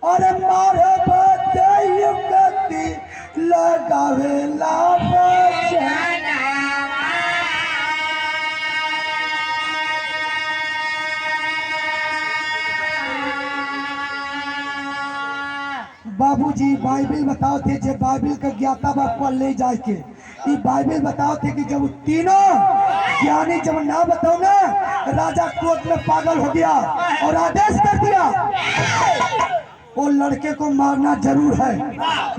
अरे मारे बदयुक्ति लगावे ला बाबूजी बाइबिल बताओ थे जे बाइबिल का ज्ञाता बा पढ़ ले जाए के ये बाइबिल बताओ थे कि जब तीनों ज्ञानी जब ना बताओ ना राजा क्रोध में पागल हो गया और आदेश कर दिया वो लड़के को मारना जरूर है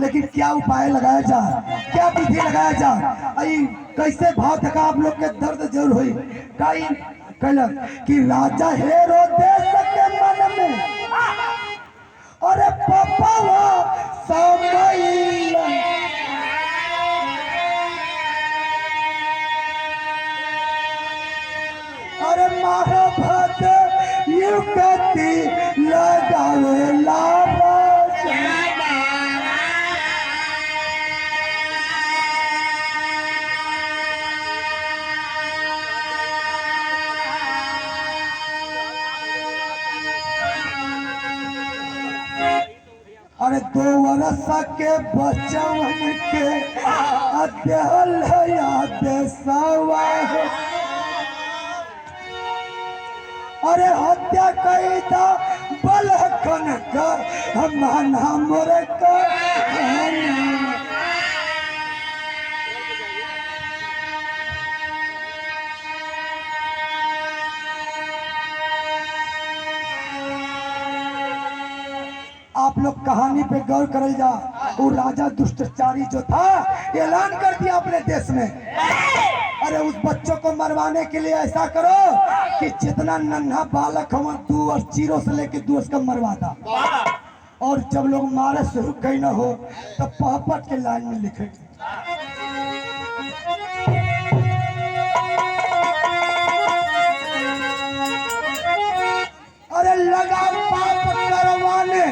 लेकिन क्या उपाय लगाया जाए, क्या विधि लगाया जाए। कैसे भाव था आप लोग के दर्द जरूर हुई कई कहलक कि राजा हेरोदेस के मन में अरे पापा अरे मारो भद युक्ति लगावे ला अरे 2 वर्ष के बचवन के अध्यल याद सवा अरे हत्या कई था बल खन कर माना मोरे आप लोग कहानी पे गौर करल जा। वो राजा दुष्टाचारी जो था ऐलान कर दिया अपने देश में, अरे उस बच्चों को मरवाने के लिए ऐसा करो कि जितना नन्हा बालक हो तू और चीरों से लेके तू उसका मरवा था। और जब लोग मारे शुरू कहीं ना हो तब पहपट के लाइन में लिखे अरे लगा पाप करवाने,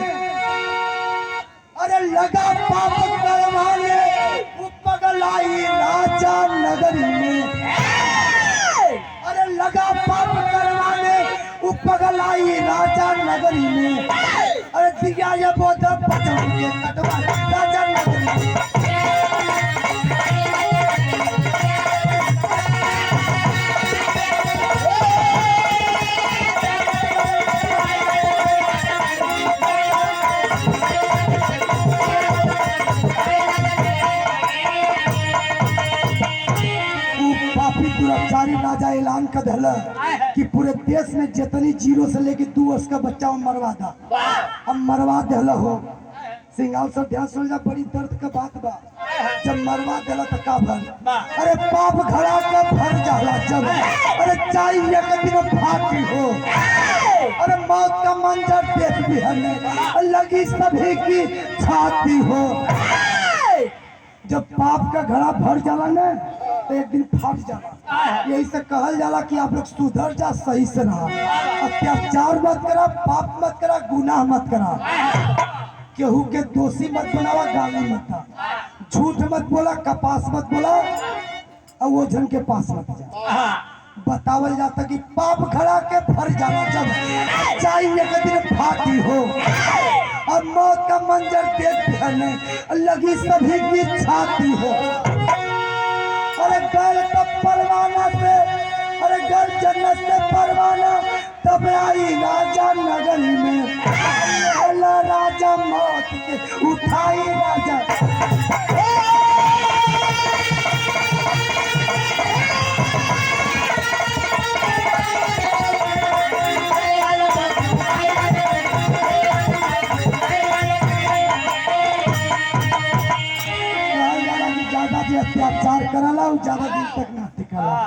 अरे लगा पाप करवाने वो पगलाई राजा नगरी में। अरे लगा पाप करवाने वो पगलाई राजा नगरी में। अरे दिया ये बोझ बचन के कटवा राजा नगरी में। दुराचारी राजा ऐलान कर दिला कि पूरे देश में जितनी जीरो से लेके 2 वर्ष का बच्चा मरवा था। अब मरवा दिला हो सिंगाल सब ध्यान सुन जा, बड़ी दर्द का बात बा। जब मरवा दिला तो का भर, अरे पाप घड़ा का भर जाला जब, अरे चाहिए कि दिन फाटी हो। अरे मौत का मंजर देख भी हमें लगी सभी की छाती हो। जब पाप का घड़ा भर जाला ना तो एक दिन फट जाला। यही से कहल जाला कि आप लोग सुधर जा, सही से रहा, अत्याचार मत करा, पाप मत करा, गुनाह मत करा, केहू के दोषी मत बनावा, गाली मत दा, झूठ मत बोला, कपास मत बोला और वो जन के पास मत जा। बतावल जाता कि पाप खड़ा के भर जाला जब चाहिए कि दिन फाटी हो। अब मौत का मंजर देख फिरने लगी सभी की छाती हो। अरे गल तब परवाना से, अरे गल जन्नत से परवाना तब आई राजा नगरी में। अल्लाह राजा मौत के उठाई राजा। अत्याचार कराला ज्यादा दिन तक ना टिकाला।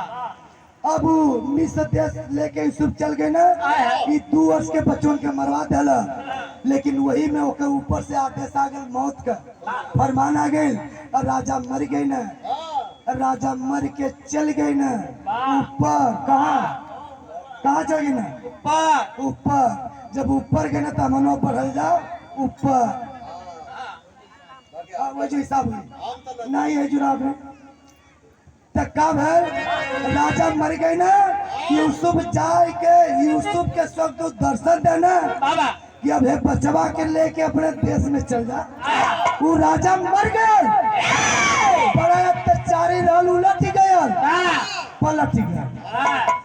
अब मिस्र देश लेके यूसुफ चल गए ना, ये 2 वर्ष के बच्चों के मरवा दिला। लेकिन वही में ओके ऊपर से आदेश आ गए, मौत का फरमान आ गए और राजा मर गए ना। राजा मर के चल गए ना ऊपर। कहाँ चल गए ना ऊपर। जब ऊपर गए ना तो मनो बढ़ल जाओ ऊपर। वो जो हिसाब है नहीं है जुराब है तो कब है राजा मर गए ना, यूसुफ जाए के यूसुफ के सब तो दर्शन देना कि अब है बचवा के लेके अपने देश में चल जा। वो राजा मर गए, बड़ा अत्याचारी रहल, उलट गया, पलट गया।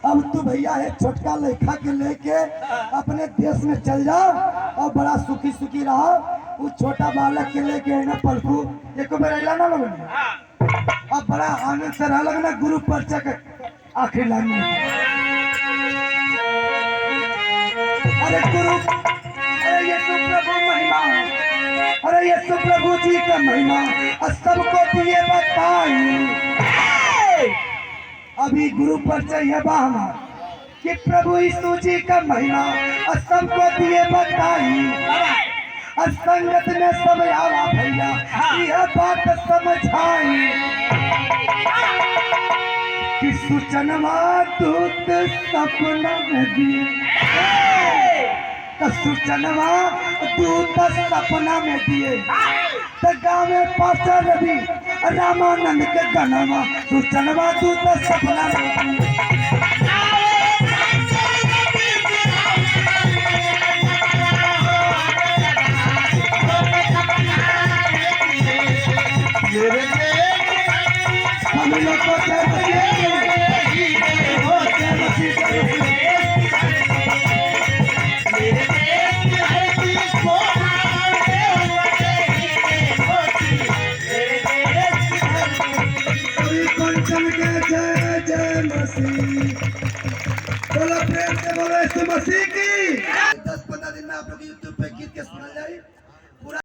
अब तू भैया है छोटका लेखा के लेके अपने देश में चल जाओ और बड़ा सुखी सुखी रहा। वो छोटा बालक के लेके है ना पलकू एक बार अला ना लोग अब बड़ा आनंद से रह लगना गुरु परिचय के आखिरी लाइन में। अरे गुरु, अरे ये सुप्रभु महिमा, अरे ये सुप्रभु जी का महिमा सबको दिए बताई। अभी गुरु परिचय है बाहमा कि प्रभु यीशु जी का महिमा सबको दिए बताई। संगत में सब आवा भैया यह बात समझाई कि सूचनवा दूत सपना में दिए। तो सूचनवा दूत सपना में दिए तो गाँव में पास्टर रवि रामानंद के गणवा सूचनवा दूत सपना में दिए। हम लोग को जय मसीह। बोलो प्रेम से बोलो यीशु मसीह की। 10-15 दिन में आप लोग यूट्यूब पे गीत के सुना जाए।